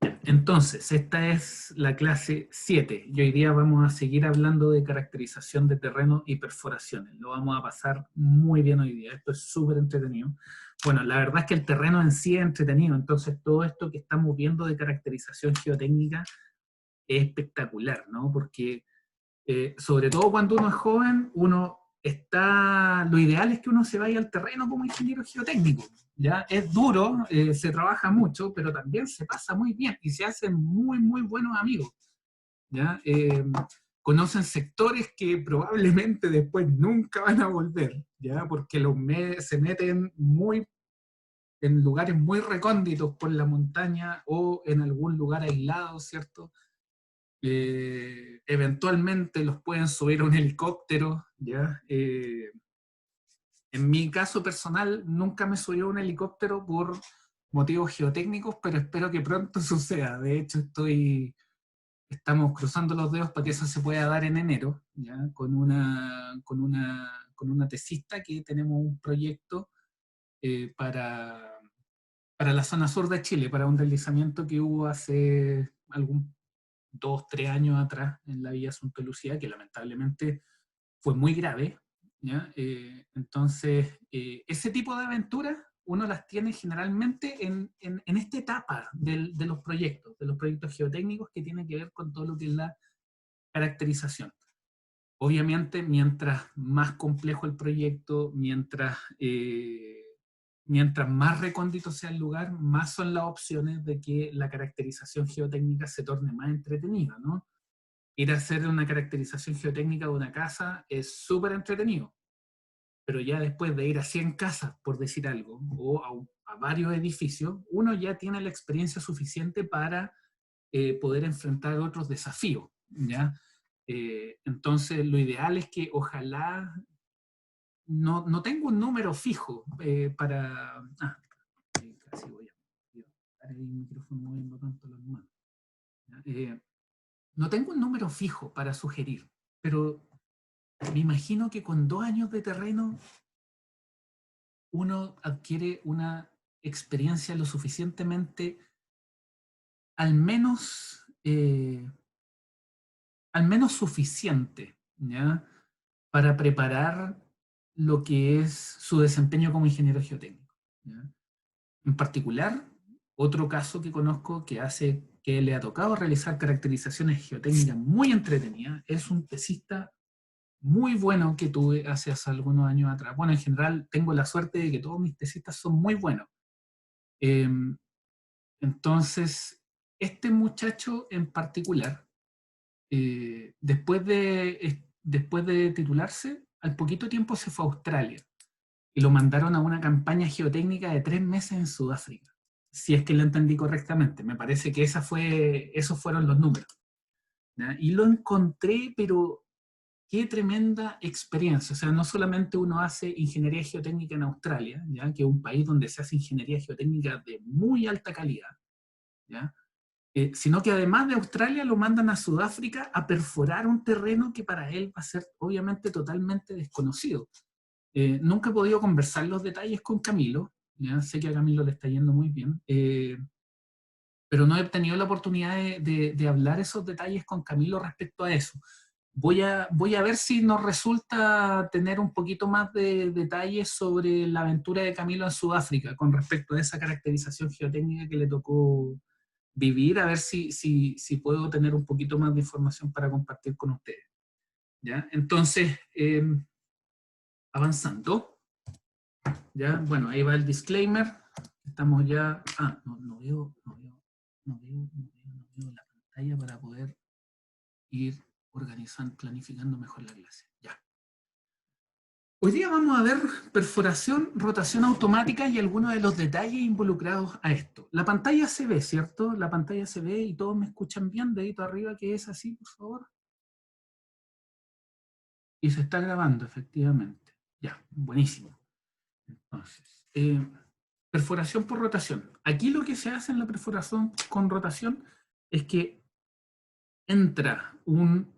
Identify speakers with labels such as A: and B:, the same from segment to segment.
A: Entonces, esta es la clase 7 y hoy día vamos a seguir hablando de caracterización de terreno y perforaciones. Lo vamos a pasar muy bien hoy día, esto es súper entretenido. Bueno, la verdad es que el terreno en sí es entretenido, entonces todo esto que estamos viendo de caracterización geotécnica es espectacular, ¿no? Porque sobre todo cuando uno es joven, lo ideal es que uno se vaya al terreno como ingeniero geotécnico. ¿Ya? Es duro, se trabaja mucho, pero también se pasa muy bien y se hacen muy, muy buenos amigos. ¿Ya? Conocen sectores que probablemente después nunca van a volver, ¿ya? Porque se meten en lugares muy recónditos por la montaña o en algún lugar aislado, ¿cierto? Eventualmente los pueden subir a un helicóptero, ¿ya? En mi caso personal, nunca me subí a un helicóptero por motivos geotécnicos, pero espero que pronto suceda. De hecho, estamos cruzando los dedos para que eso se pueda dar en enero, ¿ya? Con una tesista que tenemos un proyecto para la zona sur de Chile, para un deslizamiento que hubo hace 2, 3 años atrás en la Villa Santa Lucía, que lamentablemente fue muy grave, ¿ya? Entonces, ese tipo de aventuras uno las tiene generalmente en esta etapa de los proyectos geotécnicos que tienen que ver con todo lo que es la caracterización. Obviamente, mientras más complejo el proyecto, mientras más recóndito sea el lugar, más son las opciones de que la caracterización geotécnica se torne más entretenida, ¿no? Ir a hacer una caracterización geotécnica de una casa es súper entretenido, pero ya después de ir a 100 casas, por decir algo, o a varios edificios, uno ya tiene la experiencia suficiente para poder enfrentar otros desafíos, ¿ya? Entonces, lo ideal es que ojalá, no tengo un número fijo para... casi voy a dar el micrófono moviendo tanto las manos. No tengo un número fijo para sugerir, pero me imagino que con 2 años de terreno uno adquiere una experiencia lo suficientemente, al menos, al menos suficiente, ¿ya? Para preparar lo que es su desempeño como ingeniero geotécnico, ¿ya? En particular, otro caso que conozco que le ha tocado realizar caracterizaciones geotécnicas muy entretenidas es un tesista muy bueno que tuve hace algunos años atrás. Bueno, en general tengo la suerte de que todos mis tesistas son muy buenos. Eh, entonces, este muchacho en particular, después de titularse, al poquito tiempo se fue a Australia y lo mandaron a una campaña geotécnica de 3 meses en Sudáfrica. Si es que lo entendí correctamente, me parece que esos fueron los números, ¿ya? Y lo encontré, pero qué tremenda experiencia. O sea, no solamente uno hace ingeniería geotécnica en Australia, ¿ya? Que es un país donde se hace ingeniería geotécnica de muy alta calidad, ¿ya? Sino que además de Australia lo mandan a Sudáfrica a perforar un terreno que para él va a ser obviamente totalmente desconocido. Nunca he podido conversar los detalles con Camilo, ya sé que a Camilo le está yendo muy bien, pero no he tenido la oportunidad de hablar esos detalles con Camilo respecto a eso. Voy a ver si nos resulta tener un poquito más de detalles sobre la aventura de Camilo en Sudáfrica con respecto a esa caracterización geotécnica que le tocó vivir, a ver si puedo tener un poquito más de información para compartir con ustedes, ¿ya? Entonces, avanzando, ¿ya? Bueno, ahí va el disclaimer. Estamos ya... no veo la pantalla para poder ir organizando, planificando mejor la clase. Ya. Hoy día vamos a ver perforación, rotación automática y algunos de los detalles involucrados a esto. La pantalla se ve, ¿cierto? La pantalla se ve y todos me escuchan bien. Dedito arriba, que es así, por favor. Y se está grabando, efectivamente. Ya, buenísimo. Entonces, perforación por rotación. Aquí lo que se hace en la perforación con rotación es que entra un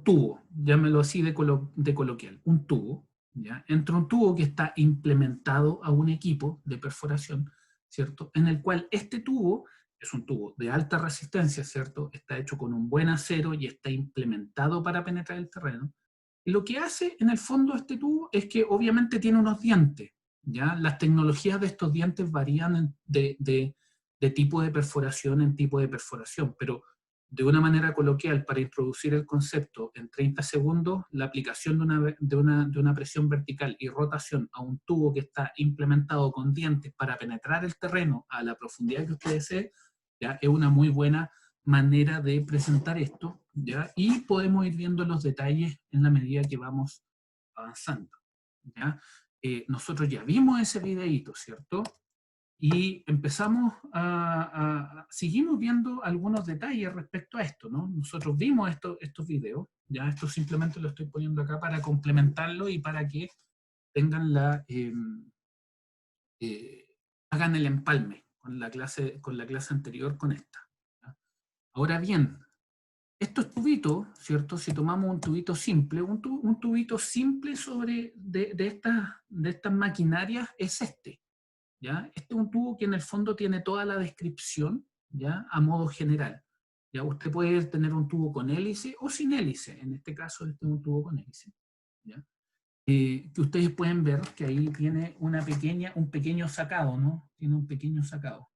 A: tubo, llámelo así de coloquial, un tubo, ¿ya? Entra un tubo que está implementado a un equipo de perforación, ¿cierto? En el cual este tubo es un tubo de alta resistencia, ¿cierto? Está hecho con un buen acero y está implementado para penetrar el terreno. Y lo que hace en el fondo este tubo es que obviamente tiene unos dientes, ¿ya? Las tecnologías de estos dientes varían de tipo de perforación en tipo de perforación, pero de una manera coloquial, para introducir el concepto, en 30 segundos, la aplicación de una presión vertical y rotación a un tubo que está implementado con dientes para penetrar el terreno a la profundidad que usted desee, ¿ya? Es una muy buena manera de presentar esto, ¿ya? Y podemos ir viendo los detalles en la medida que vamos avanzando, ¿ya? Nosotros ya vimos ese videíto, ¿cierto? Y empezamos seguimos viendo algunos detalles respecto a esto, ¿no? Nosotros vimos estos videos, ya esto simplemente lo estoy poniendo acá para complementarlo y para que tengan eh, hagan el empalme con la clase anterior con esta, ¿ya? Ahora bien, estos tubitos, ¿cierto? Si tomamos un tubito simple, un tubito simple de estas maquinarias es este, ¿ya? Este es un tubo que en el fondo tiene toda la descripción, ¿ya? A modo general. Ya usted puede tener un tubo con hélice o sin hélice. En este caso, este es un tubo con hélice, ¿ya? Que ustedes pueden ver que ahí tiene un pequeño sacado, ¿no? Tiene un pequeño sacado.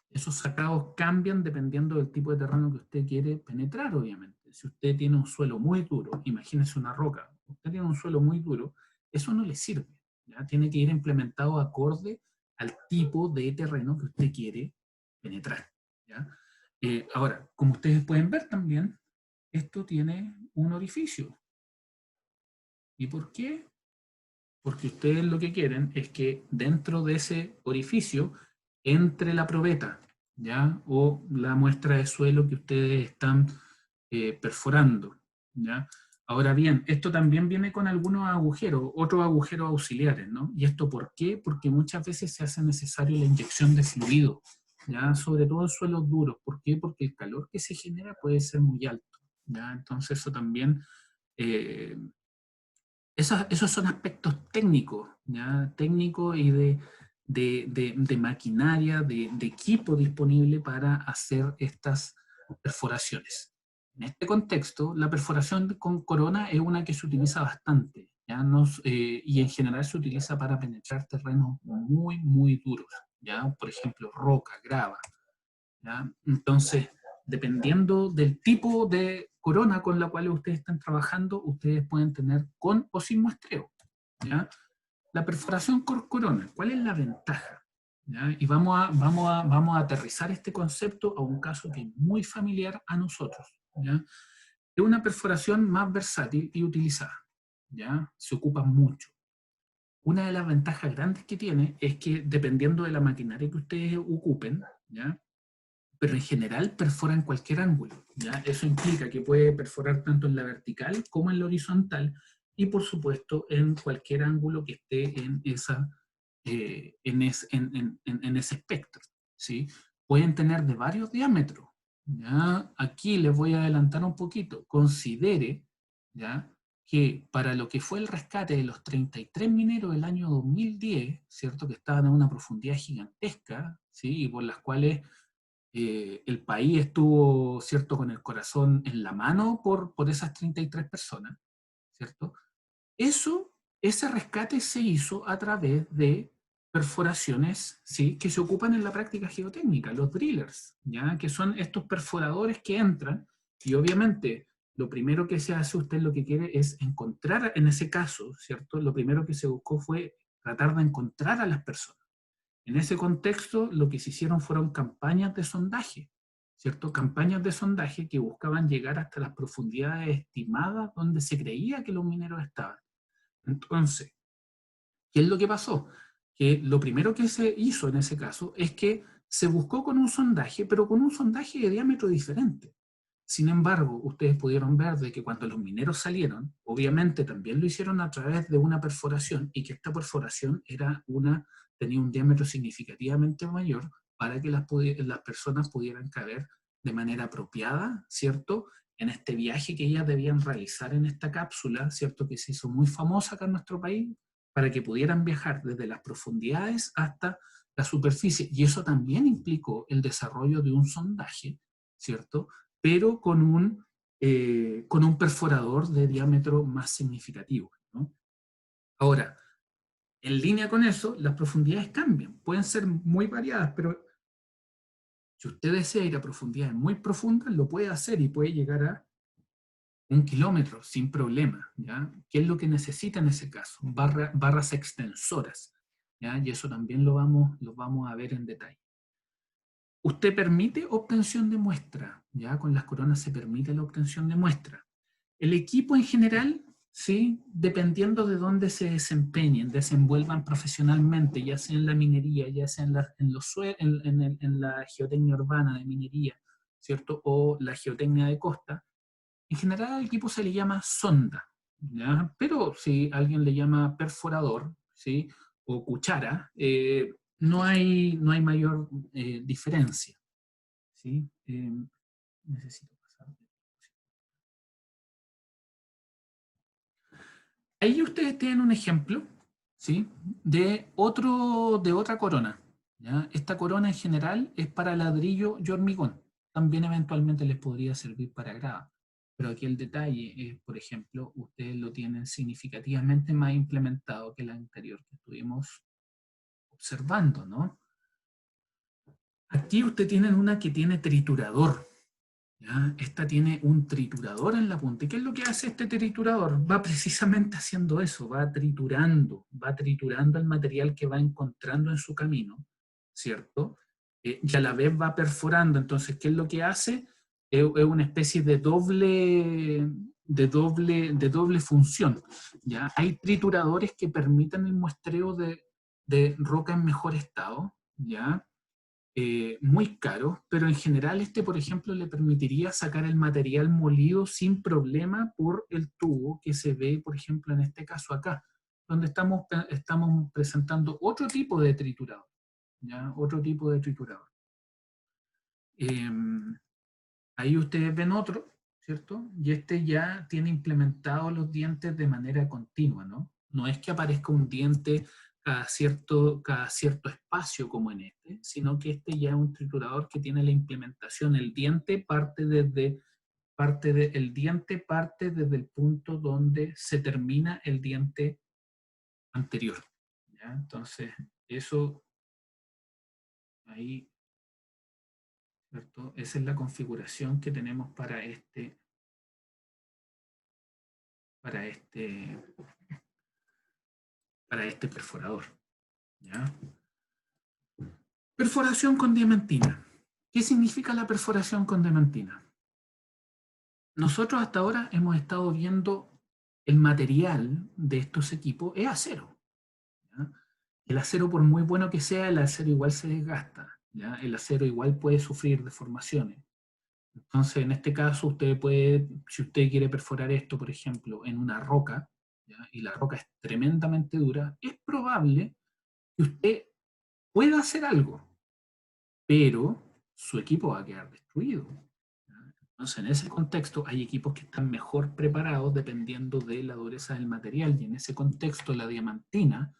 A: Esos sacados cambian dependiendo del tipo de terreno que usted quiere penetrar, obviamente. Si usted tiene un suelo muy duro, imagínese una roca, usted tiene un suelo muy duro, eso no le sirve, ¿ya? Tiene que ir implementado acorde al tipo de terreno que usted quiere penetrar, ¿ya? Ahora, como ustedes pueden ver también, esto tiene un orificio. ¿Y por qué? Porque ustedes lo que quieren es que dentro de ese orificio entre la probeta, ¿ya? O la muestra de suelo que ustedes están perforando, ¿ya? Ahora bien, esto también viene con algunos agujeros, otros agujeros auxiliares, ¿no? ¿Y esto por qué? Porque muchas veces se hace necesario la inyección de fluido, ¿ya? Sobre todo en suelos duros. ¿Por qué? Porque el calor que se genera puede ser muy alto, ¿ya? Entonces eso también... eh, esos son aspectos técnicos, ¿ya? Técnicos y de maquinaria, de equipo disponible para hacer estas perforaciones. En este contexto, la perforación con corona es una que se utiliza bastante, ¿ya? Y en general se utiliza para penetrar terrenos muy, muy duros, ¿ya? Por ejemplo, roca, grava, ¿ya? Entonces, dependiendo del tipo de corona con la cual ustedes están trabajando, ustedes pueden tener con o sin muestreo, ¿ya? La perforación con corona, ¿cuál es la ventaja? ¿Ya? Y vamos a aterrizar este concepto a un caso que es muy familiar a nosotros, ¿ya? Es una perforación más versátil y utilizada, ¿ya? Se ocupa mucho. Una de las ventajas grandes que tiene es que dependiendo de la maquinaria que ustedes ocupen, ¿ya? Pero en general perfora en cualquier ángulo, ¿ya? Eso implica que puede perforar tanto en la vertical como en la horizontal y por supuesto en cualquier ángulo que esté en ese espectro, ¿sí? Pueden tener de varios diámetros, ¿ya? Aquí les voy a adelantar un poquito. Considere, ¿ya? Que para lo que fue el rescate de los 33 mineros del año 2010, ¿cierto? Que estaban a una profundidad gigantesca, ¿sí? Y por las cuales el país estuvo, ¿cierto?, con el corazón en la mano por esas 33 personas, ¿cierto? Ese rescate se hizo a través de perforaciones, ¿sí?, que se ocupan en la práctica geotécnica, los drillers, ¿ya?, que son estos perforadores que entran y obviamente lo primero que se hace, usted lo que quiere es encontrar, en ese caso, ¿cierto?, lo primero que se buscó fue tratar de encontrar a las personas. En ese contexto, lo que se hicieron fueron campañas de sondaje, ¿cierto? Campañas de sondaje que buscaban llegar hasta las profundidades estimadas donde se creía que los mineros estaban. Entonces, ¿qué es lo que pasó? Que lo primero que se hizo en ese caso es que se buscó con un sondaje, pero con un sondaje de diámetro diferente. Sin embargo, ustedes pudieron ver de que cuando los mineros salieron, obviamente también lo hicieron a través de una perforación y que esta perforación tenía un diámetro significativamente mayor para que las personas pudieran caber de manera apropiada, ¿cierto? En este viaje que ellas debían realizar en esta cápsula, ¿cierto? Que se hizo muy famosa acá en nuestro país, para que pudieran viajar desde las profundidades hasta la superficie, y eso también implicó el desarrollo de un sondaje, ¿cierto? Pero con un perforador de diámetro más significativo, ¿no? Ahora, en línea con eso, las profundidades cambian, pueden ser muy variadas, pero si usted desea ir a profundidades muy profundas, lo puede hacer y puede llegar a 1 kilómetro sin problema, ¿ya? ¿Qué es lo que necesita en ese caso? Barras extensoras, ¿ya? Y eso también lo vamos a ver en detalle. Usted permite obtención de muestra, ¿ya? Con las coronas se permite la obtención de muestra. El equipo en general, ¿sí? Dependiendo de dónde se desempeñen, desenvuelvan profesionalmente, ya sea en la minería, ya sea en la geotecnia urbana de minería, ¿cierto? O la geotecnia de costa, en general al equipo se le llama sonda, ¿ya? Pero si alguien le llama perforador, ¿sí? O cuchara, no hay mayor diferencia, ¿sí? Necesito pasar. Ahí ustedes tienen un ejemplo, ¿sí? De otra corona, ¿ya? Esta corona en general es para ladrillo y hormigón. También eventualmente les podría servir para grava. Pero aquí el detalle es, por ejemplo, ustedes lo tienen significativamente más implementado que la anterior que estuvimos observando, ¿no? Aquí ustedes tienen una que tiene triturador, ¿ya? Esta tiene un triturador en la punta. ¿Y qué es lo que hace este triturador? Va precisamente haciendo eso, va triturando el material que va encontrando en su camino, ¿cierto? Y a la vez va perforando. Entonces, ¿qué es lo que hace? Es una especie de doble función, ¿ya? Hay trituradores que permiten el muestreo de roca en mejor estado, ¿ya? Muy caro, pero en general este, por ejemplo, le permitiría sacar el material molido sin problema por el tubo que se ve, por ejemplo, en este caso acá, donde estamos presentando otro tipo de triturador, ¿ya? Otro tipo de triturador. Eh, Ahí ustedes ven otro, ¿cierto? Y este ya tiene implementados los dientes de manera continua, ¿no? No es que aparezca un diente cada cierto espacio como en este, sino que este ya es un triturador que tiene la implementación. El diente parte desde el punto donde se termina el diente anterior, ¿ya? Entonces, eso ahí, ¿cierto? Esa es la configuración que tenemos para este, para este perforador, ¿ya? Perforación con diamantina. ¿Qué significa la perforación con diamantina? Nosotros hasta ahora hemos estado viendo el material de estos equipos es acero, ¿ya? El acero, por muy bueno que sea, el acero igual se desgasta, ¿ya? El acero igual puede sufrir deformaciones. Entonces, en este caso, si usted quiere perforar esto, por ejemplo, en una roca, ¿ya? Y la roca es tremendamente dura, es probable que usted pueda hacer algo, pero su equipo va a quedar destruido. Entonces, en ese contexto, hay equipos que están mejor preparados dependiendo de la dureza del material, y en ese contexto, la diamantina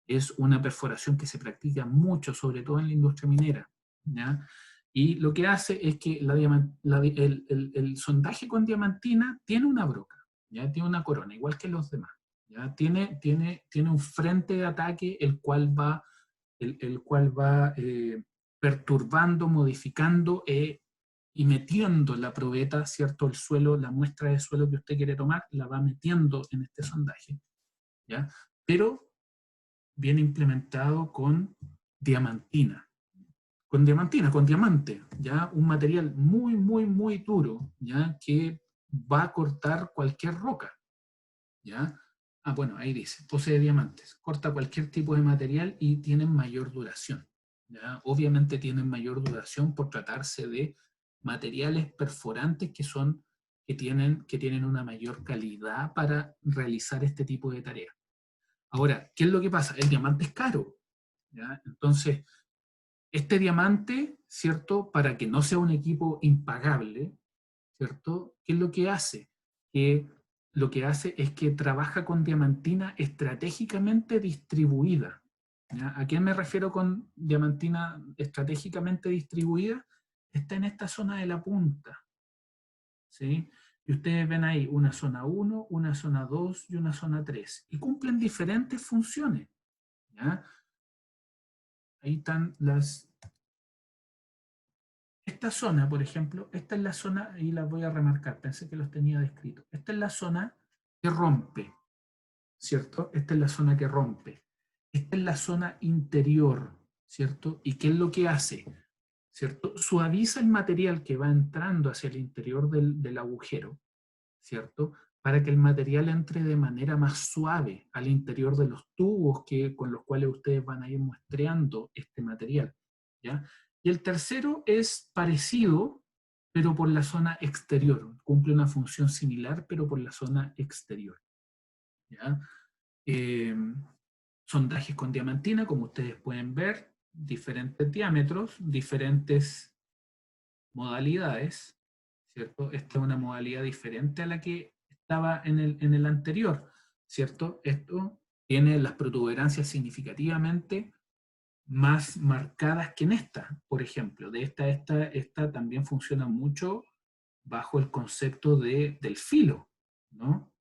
A: es una perforación que se practica mucho, sobre todo en la industria minera, ¿ya? Y lo que hace es que el sondaje con diamantina tiene una broca, ¿ya? Tiene una corona, igual que los demás, ¿ya? Tiene un frente de ataque el cual va perturbando, modificando y metiendo la probeta, ¿cierto? El suelo, la muestra de suelo que usted quiere tomar, la va metiendo en este sondaje, ¿ya? Pero bien implementado diamantina, con diamante, ¿ya? Un material muy, muy, muy duro, ¿ya? Que va a cortar cualquier roca, ¿ya? Ah, bueno, ahí dice, posee diamantes, corta cualquier tipo de material y tienen mayor duración, ¿ya? Obviamente tienen mayor duración por tratarse de materiales perforantes que tienen una mayor calidad para realizar este tipo de tareas. Ahora, ¿qué es lo que pasa? El diamante es caro, ¿ya? Entonces, este diamante, ¿cierto? Para que no sea un equipo impagable, ¿cierto? ¿Qué es lo que hace? Que lo que hace es que trabaja con diamantina estratégicamente distribuida, ¿Ya? ¿A qué me refiero con diamantina estratégicamente distribuida? Está en esta zona de la punta, ¿sí? Y ustedes ven ahí una zona 1, una zona 2 y una zona 3. Y cumplen diferentes funciones, ¿ya? Ahí están las... Esta zona, por ejemplo, esta es la zona, ahí la voy a remarcar, pensé que los tenía descritos. Esta es la zona que rompe, ¿cierto? Esta es la zona que rompe. Esta es la zona interior, ¿cierto? ¿Y qué es lo que hace? ¿Cierto? Suaviza el material que va entrando hacia el interior del agujero, ¿cierto? Para que el material entre de manera más suave al interior de los tubos con los cuales ustedes van a ir muestreando este material, ¿ya? Y el tercero es parecido, pero por la zona exterior. Cumple una función similar, pero por la zona exterior, ¿ya? Sondajes con diamantina, como ustedes pueden ver, diferentes diámetros, diferentes modalidades, ¿cierto? Esta es una modalidad diferente a la que estaba en el anterior, ¿cierto? Esto tiene las protuberancias significativamente más marcadas que en esta, por ejemplo. De esta también funciona mucho bajo el concepto del filo, ¿no?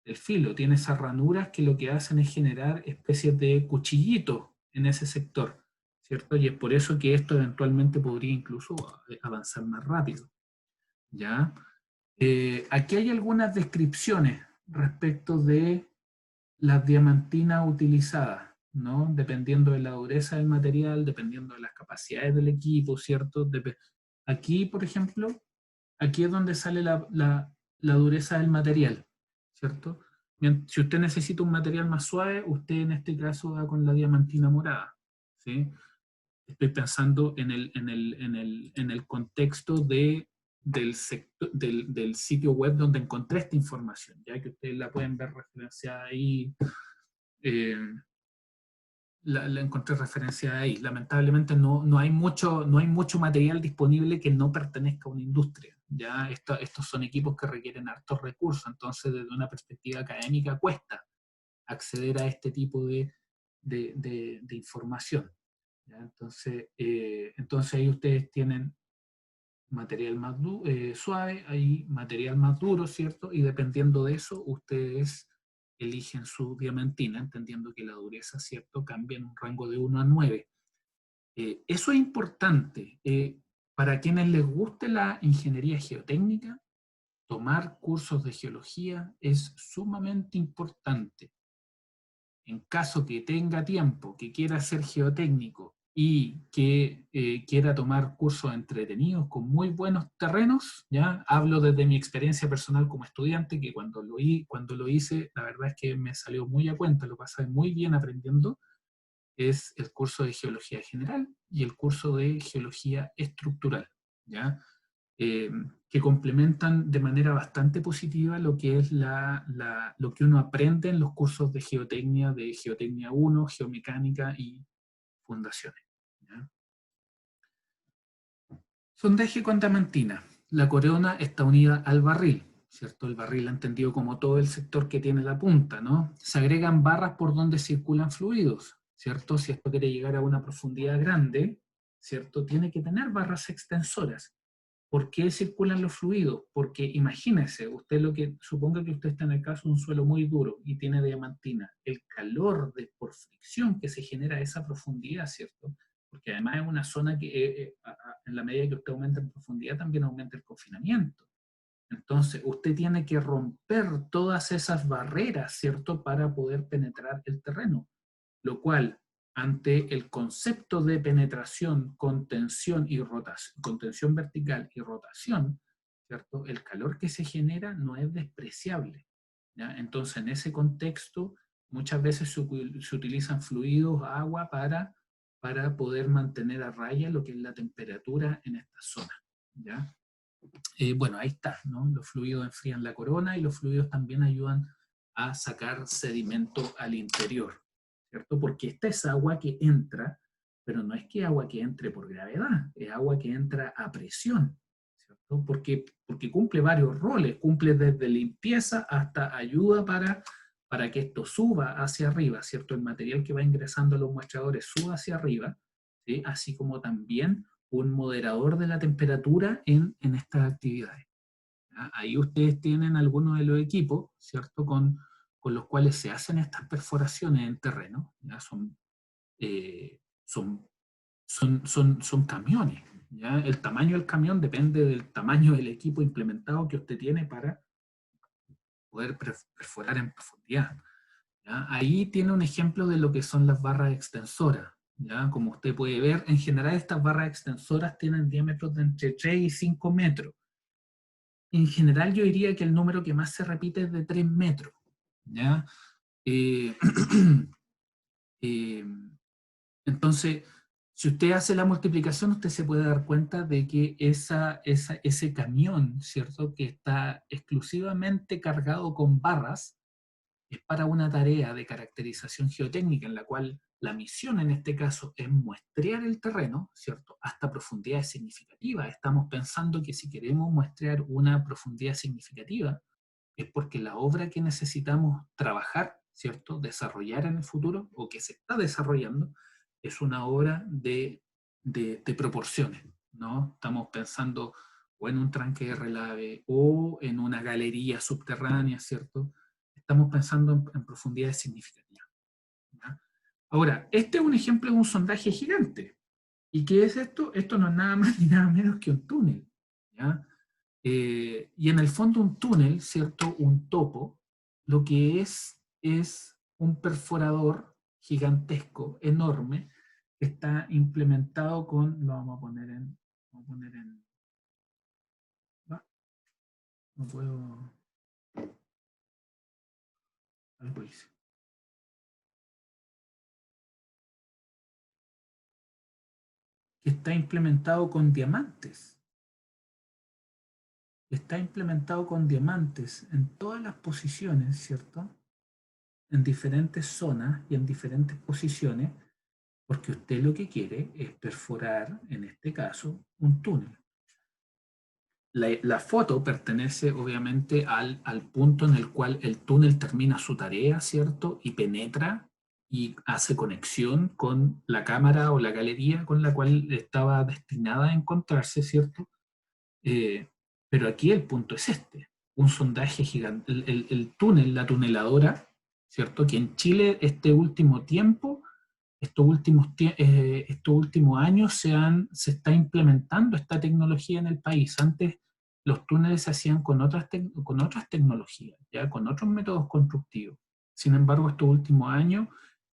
A: El filo tiene esas ranuras que lo que hacen es generar especies de cuchillitos en ese sector, ¿cierto? Y es por eso que esto eventualmente podría incluso avanzar más rápido, ¿ya? Aquí hay algunas descripciones respecto de las diamantinas utilizadas, ¿no? Dependiendo de la dureza del material, dependiendo de las capacidades del equipo, ¿cierto? Aquí, por ejemplo, aquí es donde sale la dureza del material, ¿cierto? Si usted necesita un material más suave, usted en este caso va con la diamantina morada, ¿sí? Estoy pensando en el contexto del sitio web donde encontré esta información, ya que ustedes la pueden ver referenciada ahí. eh, la encontré referenciada ahí. Lamentablemente no hay mucho material disponible que no pertenezca a una industria. Ya estos son equipos que requieren hartos recursos, entonces desde una perspectiva académica cuesta acceder a este tipo de información. ¿Ya? Entonces ahí ustedes tienen material más suave, hay material más duro, ¿cierto? Y dependiendo de eso, ustedes eligen su diamantina, entendiendo que la dureza, ¿cierto?, cambia en un rango de 1 a 9. Eso es importante. Para quienes les guste la ingeniería geotécnica, tomar cursos de geología es sumamente importante. En caso que tenga tiempo, que quiera ser geotécnico y que quiera tomar cursos entretenidos con muy buenos terrenos, ya hablo desde mi experiencia personal como estudiante, que cuando lo hice, la verdad es que me salió muy a cuenta, lo pasé muy bien aprendiendo, es el curso de geología general y el curso de geología estructural, ¿ya? eh, que complementan de manera bastante positiva lo que es lo que uno aprende en los cursos de Geotecnia 1, Geomecánica y Fundaciones, ¿ya? Sondaje con diamantina. La corona está unida al barril, ¿cierto? El barril entendido como todo el sector que tiene la punta, ¿no? Se agregan barras por donde circulan fluidos, ¿cierto? Si esto quiere llegar a una profundidad grande, ¿cierto? Tiene que tener barras extensoras. ¿Por qué circulan los fluidos? Porque imagínese, suponga que usted está en el caso de un suelo muy duro y tiene diamantina, el calor por fricción que se genera a esa profundidad, ¿cierto? Porque además es una zona que en la medida que usted aumenta en profundidad también aumenta el confinamiento. Entonces, usted tiene que romper todas esas barreras, ¿cierto? Para poder penetrar el terreno, lo cual ante el concepto de penetración, contención y rotación, contención vertical y rotación, ¿cierto? El calor que se genera no es despreciable, ¿ya? Entonces, en ese contexto, muchas veces se utilizan fluidos, agua, para poder mantener a raya lo que es la temperatura en esta zona, ¿ya? Bueno, ahí está, ¿no? Los fluidos enfrían la corona y los fluidos también ayudan a sacar sedimento al interior, ¿cierto? Porque esta es agua que entra, pero no es que agua que entre por gravedad, es agua que entra a presión, ¿cierto? Porque cumple varios roles, cumple desde limpieza hasta ayuda para para que esto suba hacia arriba, ¿cierto? El material que va ingresando a los muestradores suba hacia arriba, ¿sí? Así como también un moderador de la temperatura en estas actividades. ¿Ya? Ahí ustedes tienen algunos de los equipos, ¿cierto? Con los cuales se hacen estas perforaciones en terreno, ¿ya? Son, son camiones, ¿ya? El tamaño del camión depende del tamaño del equipo implementado que usted tiene para poder perforar en profundidad. ¿Ya? Ahí tiene un ejemplo de lo que son las barras extensoras. ¿Ya? Como usted puede ver, en general estas barras extensoras tienen diámetros de entre 3 y 5 metros. En general yo diría que el número que más se repite es de 3 metros. ¿Ya? Eh, eh, entonces, si usted hace la multiplicación, usted se puede dar cuenta de que ese camión, ¿cierto?, que está exclusivamente cargado con barras, es para una tarea de caracterización geotécnica en la cual la misión en este caso es muestrear el terreno, ¿cierto?, hasta profundidades significativas. Estamos pensando que si queremos muestrear una profundidad significativa, es porque la obra que necesitamos trabajar, ¿cierto?, desarrollar en el futuro, o que se está desarrollando, es una obra de proporciones, ¿no? Estamos pensando o en un tranque de relave, o en una galería subterránea, ¿cierto? Estamos pensando en profundidades significativas, ¿ya? Ahora, este es un ejemplo de un sondaje gigante. ¿Y qué es esto? Esto no es nada más ni nada menos que un túnel, ¿ya? Y en el fondo un túnel, ¿cierto? Un topo, lo que es un perforador gigantesco, enorme, que está implementado con, lo vamos a poner en, ¿va? No puedo, algo hice. Que está implementado con diamantes. Está implementado con diamantes en todas las posiciones, ¿cierto? En diferentes zonas y en diferentes posiciones, porque usted lo que quiere es perforar, en este caso, un túnel. La foto pertenece obviamente al punto en el cual el túnel termina su tarea, ¿cierto? Y penetra y hace conexión con la cámara o la galería con la cual estaba destinada a encontrarse, ¿cierto? Eh, pero aquí el punto es este, un sondaje gigante, el túnel, la tuneladora, ¿cierto? Que en Chile estos últimos años se está implementando esta tecnología en el país. Antes los túneles se hacían con otras tecnologías, ¿ya? Con otros métodos constructivos. Sin embargo, estos últimos años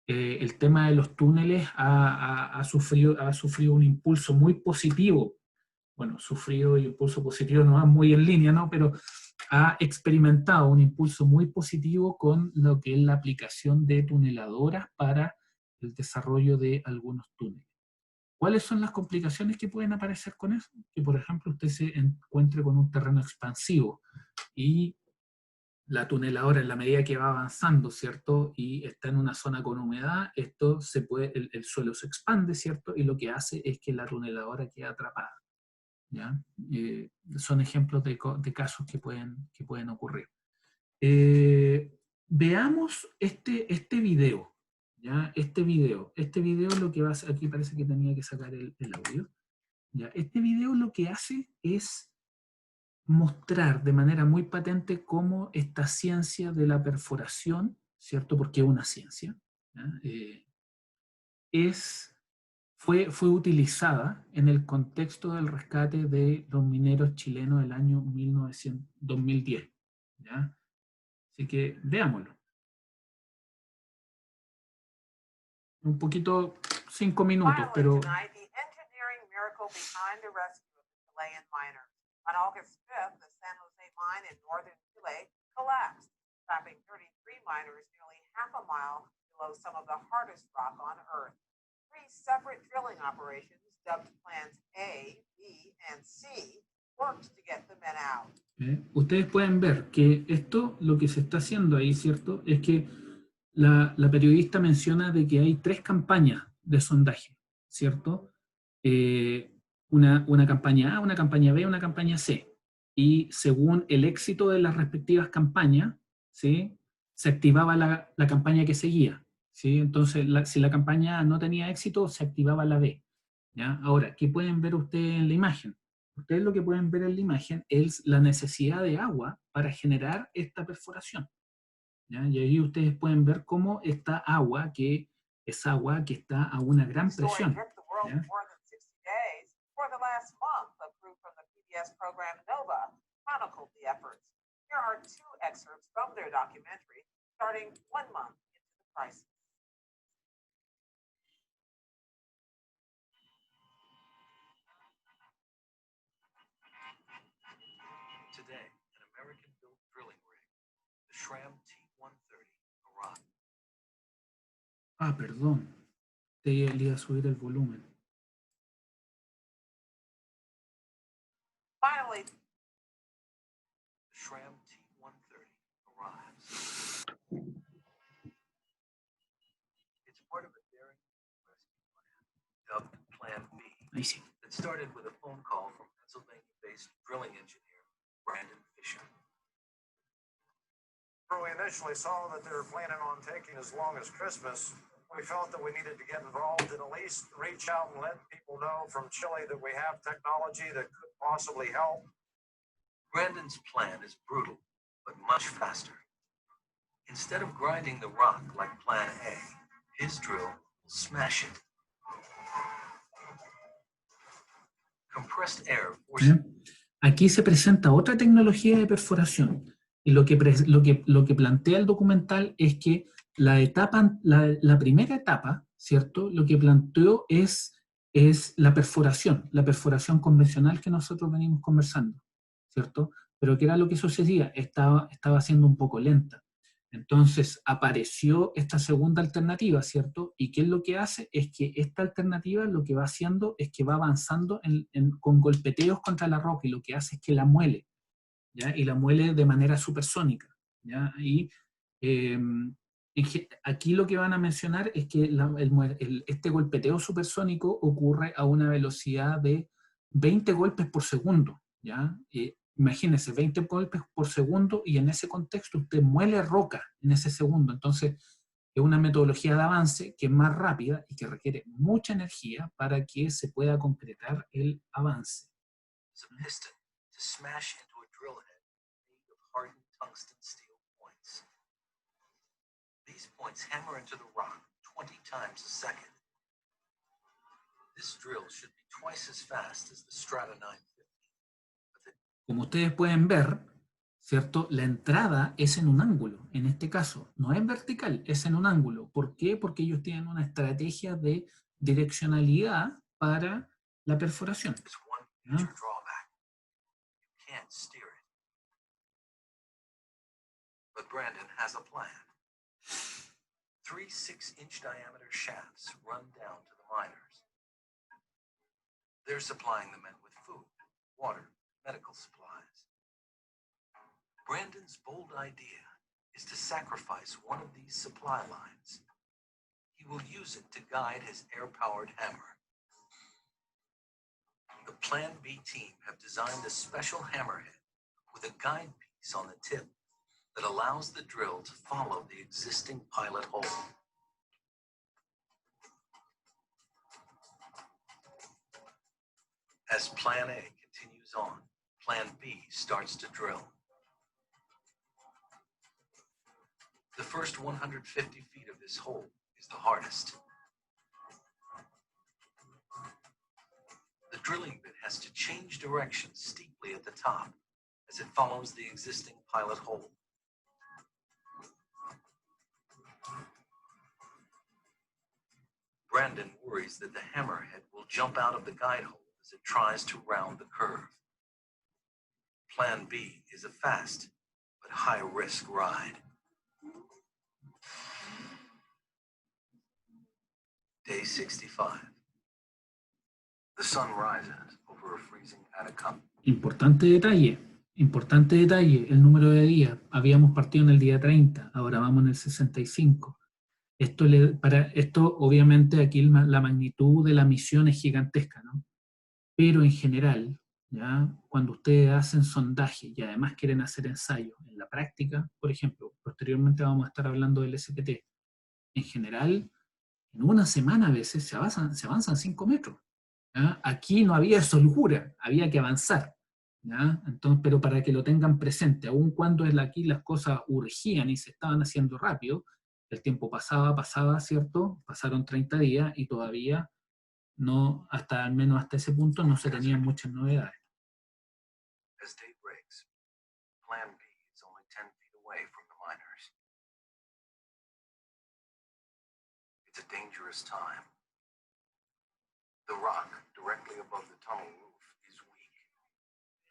A: el tema de los túneles ha sufrido un impulso muy positivo. Bueno, sufrido y impulso positivo no va muy en línea, ¿no? Pero ha experimentado un impulso muy positivo con lo que es la aplicación de tuneladoras para el desarrollo de algunos túneles. ¿Cuáles son las complicaciones que pueden aparecer con eso? Que, por ejemplo, usted se encuentre con un terreno expansivo y la tuneladora, en la medida que va avanzando, ¿cierto? Y está en una zona con humedad, el suelo se expande, ¿cierto? Y lo que hace es que la tuneladora quede atrapada, ¿ya? Son ejemplos de casos que pueden ocurrir. Veamos este video, ¿ya? Este video lo que va a hacer, aquí parece que tenía que sacar el audio, ¿ya? Este video lo que hace es mostrar de manera muy patente cómo esta ciencia de la perforación, ¿cierto? Porque es una ciencia, ¿ya? Fue utilizada en el contexto del rescate de los mineros chilenos del año 2010, ¿ya? Así que veámoslo. Un poquito, 5 minutos, pero... On August 5th, the San Jose mine in northern Chile collapsed, trapping 33 miners nearly half a mile below some of the hardest rock on Earth. 3 separate drilling operations, dubbed Plans A, B, and C, worked to get the men out. Ustedes pueden ver que esto, lo que se está haciendo ahí, ¿cierto? Es que la periodista menciona de que hay 3 campañas de sondaje, ¿cierto? Una campaña A, una campaña B, una campaña C. Y según el éxito de las respectivas campañas, ¿sí? se activaba la campaña que seguía, ¿sí? Entonces, si la campaña A no tenía éxito, se activaba la B, ¿ya? Ahora, ¿qué pueden ver ustedes en la imagen? Ustedes lo que pueden ver en la imagen es la necesidad de agua para generar esta perforación, ¿ya? Y ahí ustedes pueden ver cómo esta agua, que es agua que está a una gran presión, ¿ya?
B: Here are two excerpts from their documentary, starting 1 month into the crisis.
C: Today, an American-built drilling rig, the Schramm T-130, arrived.
A: Ah, perdón. Le iba a subir el volumen.
B: Finally,
C: The Schramm T-130 arrives. It's part of a daring rescue plan, dubbed Plan B,
A: Ahí sí.
C: that started with a phone call from Pennsylvania-based drilling engineer Brandon Fisher.
D: When we initially saw that they were planning on taking as long as Christmas, we felt that we needed to get involved and at least reach out and let people know from Chile that we have technology that could possibly help.
C: Brandon's plan is brutal, but much faster. Instead of grinding the rock like Plan A, his drill will smash it. Compressed air forces.
A: ¿Ya? Aquí se presenta otra tecnología de perforación. Y lo que plantea el documental es que la primera etapa, ¿cierto? Lo que planteó es la perforación convencional que nosotros venimos conversando, ¿cierto? Pero ¿qué era lo que sucedía? Estaba siendo un poco lenta. Entonces apareció esta segunda alternativa, ¿cierto? ¿Y qué es lo que hace? Es que esta alternativa lo que va haciendo es que va avanzando con golpeteos contra la roca, y lo que hace es que la muele, ¿ya? Y la muele de manera supersónica, ¿ya? Y aquí lo que van a mencionar es que este golpeteo supersónico ocurre a una velocidad de 20 golpes por segundo, ¿ya? Imagínense, 20 golpes por segundo, y en ese contexto usted muele roca en ese segundo. Entonces, es una metodología de avance que es más rápida y que requiere mucha energía para que se pueda concretar el avance.
C: A piston to smash into a drill head made of hardened tungsten steel points. These points hammer into the rock 20 times a second. This drill should be twice as fast as the Strata 950.
A: Como ustedes pueden ver, ¿cierto? La entrada es en un ángulo, en este caso. No es vertical, es en un ángulo. ¿Por qué? Porque ellos tienen una estrategia de direccionalidad para la perforación.
C: There's one
A: ¿Ya?
C: major drawback. You can't steer it. But Brandon has a plan. 3 6-inch diameter shafts run down to the miners. They're supplying the men with food, water, medical supplies. Brandon's bold idea is to sacrifice one of these supply lines. He will use it to guide his air-powered hammer. The Plan B team have designed a special hammerhead with a guide piece on the tip that allows the drill to follow the existing pilot hole. As Plan A continues on, Plan B starts to drill. The first 150 feet of this hole is the hardest. The drilling bit has to change direction steeply at the top as it follows the existing pilot hole. Brandon worries that the hammerhead will jump out of the guide hole as it tries to round the curve. Plan B is a fast but high-risk ride. Day 65. The sun rises over a freezing Atacama.
A: Importante detalle, el número de días. Habíamos partido en el día 30, ahora vamos en el 65. Esto obviamente aquí la magnitud de la misión es gigantesca, ¿no? Pero en general, ¿ya? Cuando ustedes hacen sondaje y además quieren hacer ensayos en la práctica, por ejemplo, posteriormente vamos a estar hablando del SPT, en general, en una semana a veces se avanzan 5 metros. ¿Ya? Aquí no había soltura, había que avanzar. ¿Ya? Entonces, pero para que lo tengan presente, aun cuando aquí las cosas urgían y se estaban haciendo rápido, el tiempo pasaba, ¿cierto? Pasaron 30 días y todavía no, hasta al menos hasta ese punto, no se tenían muchas novedades.
C: As day breaks, Plan B is only 10 feet away from the miners. It's a dangerous time. The rock directly above the tunnel roof is weak.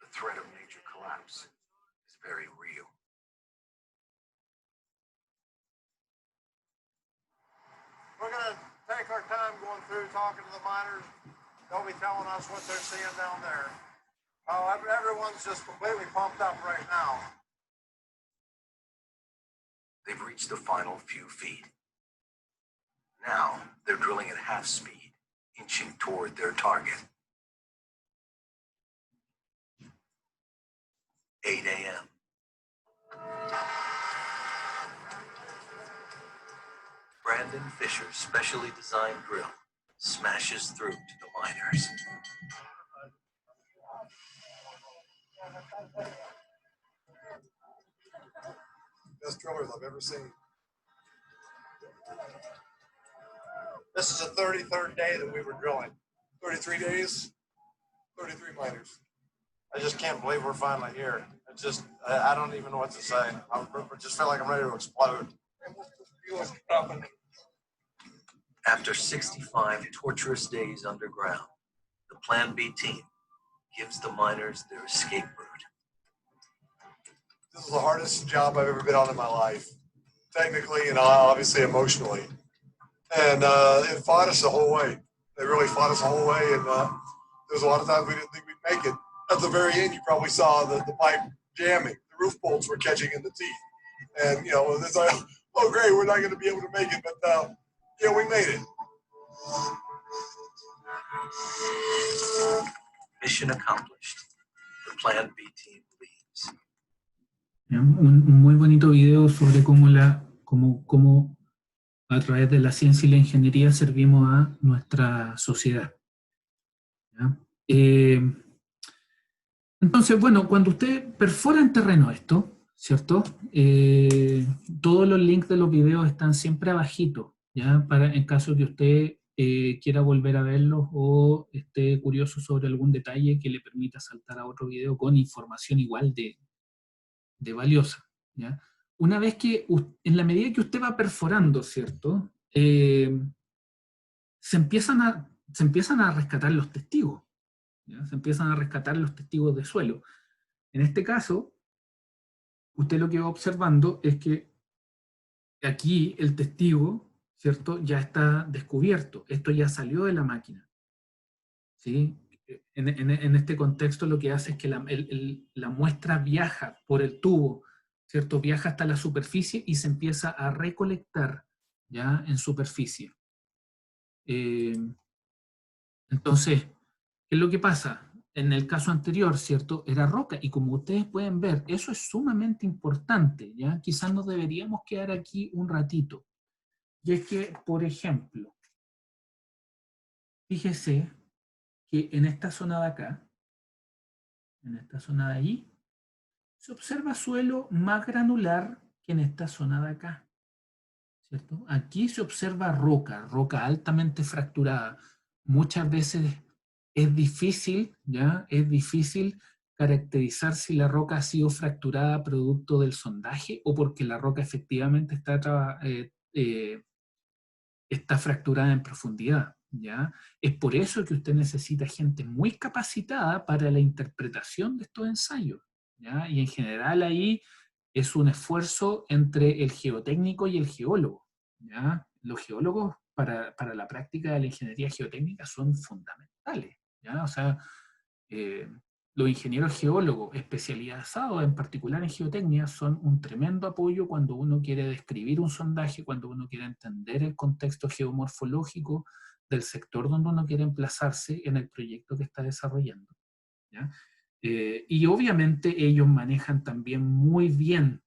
C: The threat of major collapse is very real.
D: We're gonna take our time going through talking to the miners. They'll be telling us what they're seeing down there. Oh, everyone's just completely pumped up right now.
C: They've reached the final few feet. Now they're drilling at half speed, inching toward their target. 8 a.m. Brandon Fisher's specially designed drill smashes through to the miners.
D: Best drillers I've ever seen. This is the 33rd day that we were drilling. 33 days, 33 miners. I just can't believe we're finally here. It's just, I don't even know what to say. I just feel like I'm ready to explode.
C: After 65 torturous days underground, the Plan B team gives the miners their escape route.
D: This is the hardest job I've ever been on in my life, technically and obviously emotionally. And it fought us the whole way. They really fought us the whole way. And there was a lot of times we didn't think we'd make it. At the very end, you probably saw the pipe jamming. The roof bolts were catching in the teeth. And, you know, it's like, oh, great, we're not going to be able to make it. But, yeah, we made it.
C: Mission accomplished. The Plan B team leaves.
A: Un muy bonito video sobre cómo a través de la ciencia y la ingeniería servimos a nuestra sociedad. ¿Ya? Entonces, bueno, cuando usted perfora en terreno esto, ¿cierto? Todos los links de los videos están siempre abajito, ¿ya? En caso que usted quiera volver a verlos o esté curioso sobre algún detalle que le permita saltar a otro video con información igual de valiosa, ¿ya? Una vez que, en la medida que usted va perforando, ¿cierto? Se empiezan a rescatar los testigos, ¿ya? Se empiezan a rescatar los testigos de suelo. En este caso, usted lo que va observando es que aquí el testigo, ¿cierto? Ya está descubierto. Esto ya salió de la máquina, ¿sí? En este contexto lo que hace es que la muestra viaja por el tubo, ¿cierto? Viaja hasta la superficie y se empieza a recolectar, ¿ya? En superficie. Entonces, ¿qué es lo que pasa? En el caso anterior, ¿cierto? Era roca, y como ustedes pueden ver, eso es sumamente importante, ¿ya? Quizás nos deberíamos quedar aquí un ratito. Y es que, por ejemplo, fíjese que en esta zona de acá, en esta zona de allí, se observa suelo más granular que en esta zona de acá, ¿cierto? Aquí se observa roca altamente fracturada. Muchas veces es difícil, ¿ya? Es difícil caracterizar si la roca ha sido fracturada producto del sondaje o porque la roca efectivamente está fracturada en profundidad, ¿ya? Es por eso que usted necesita gente muy capacitada para la interpretación de estos ensayos, ¿ya? Y en general ahí es un esfuerzo entre el geotécnico y el geólogo, ¿ya? Los geólogos para la práctica de la ingeniería geotécnica son fundamentales, ¿ya? O sea, los ingenieros geólogos especializados en particular en geotecnia son un tremendo apoyo cuando uno quiere describir un sondaje, cuando uno quiere entender el contexto geomorfológico del sector donde uno quiere emplazarse en el proyecto que está desarrollando, ¿ya? Y obviamente ellos manejan también muy bien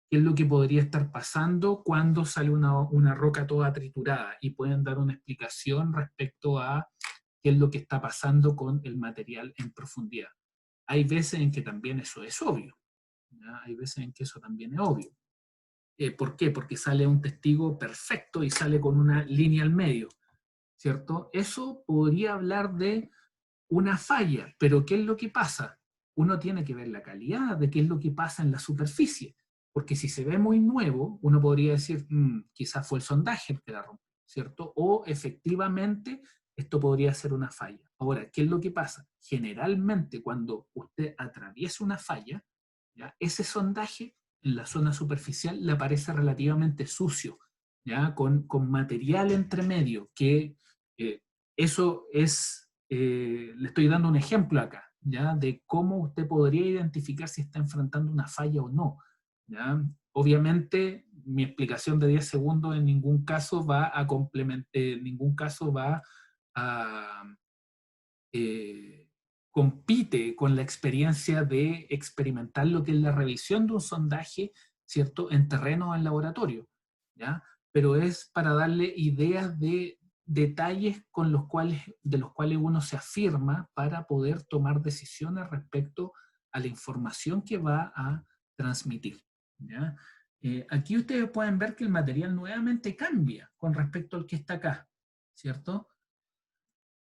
A: qué es lo que podría estar pasando cuando sale una roca toda triturada, y pueden dar una explicación respecto a qué es lo que está pasando con el material en profundidad. Hay veces en que también eso es obvio, ¿ya? Hay veces en que eso también es obvio. ¿Por qué? Porque sale un testigo perfecto y sale con una línea al medio, ¿cierto? Eso podría hablar de una falla, pero ¿qué es lo que pasa? Uno tiene que ver la calidad de qué es lo que pasa en la superficie, porque si se ve muy nuevo, uno podría decir, quizás fue el sondaje el que la rompió, ¿cierto? O efectivamente esto podría ser una falla. Ahora, ¿qué es lo que pasa? Generalmente cuando usted atraviesa una falla, ¿ya? Ese sondaje en la zona superficial le aparece relativamente sucio, ¿ya? Con material entre medio, que eso es, le estoy dando un ejemplo acá, ¿ya? De cómo usted podría identificar si está enfrentando una falla o no, ¿ya? Obviamente, mi explicación de 10 segundos en ningún caso va a complementar, en ningún caso va a... compite con la experiencia de experimentar lo que es la revisión de un sondaje, ¿cierto?, en terreno o en laboratorio, ¿ya? Pero es para darle ideas de detalles de los cuales uno se afirma para poder tomar decisiones respecto a la información que va a transmitir, ¿ya? Aquí ustedes pueden ver que el material nuevamente cambia con respecto al que está acá, ¿cierto?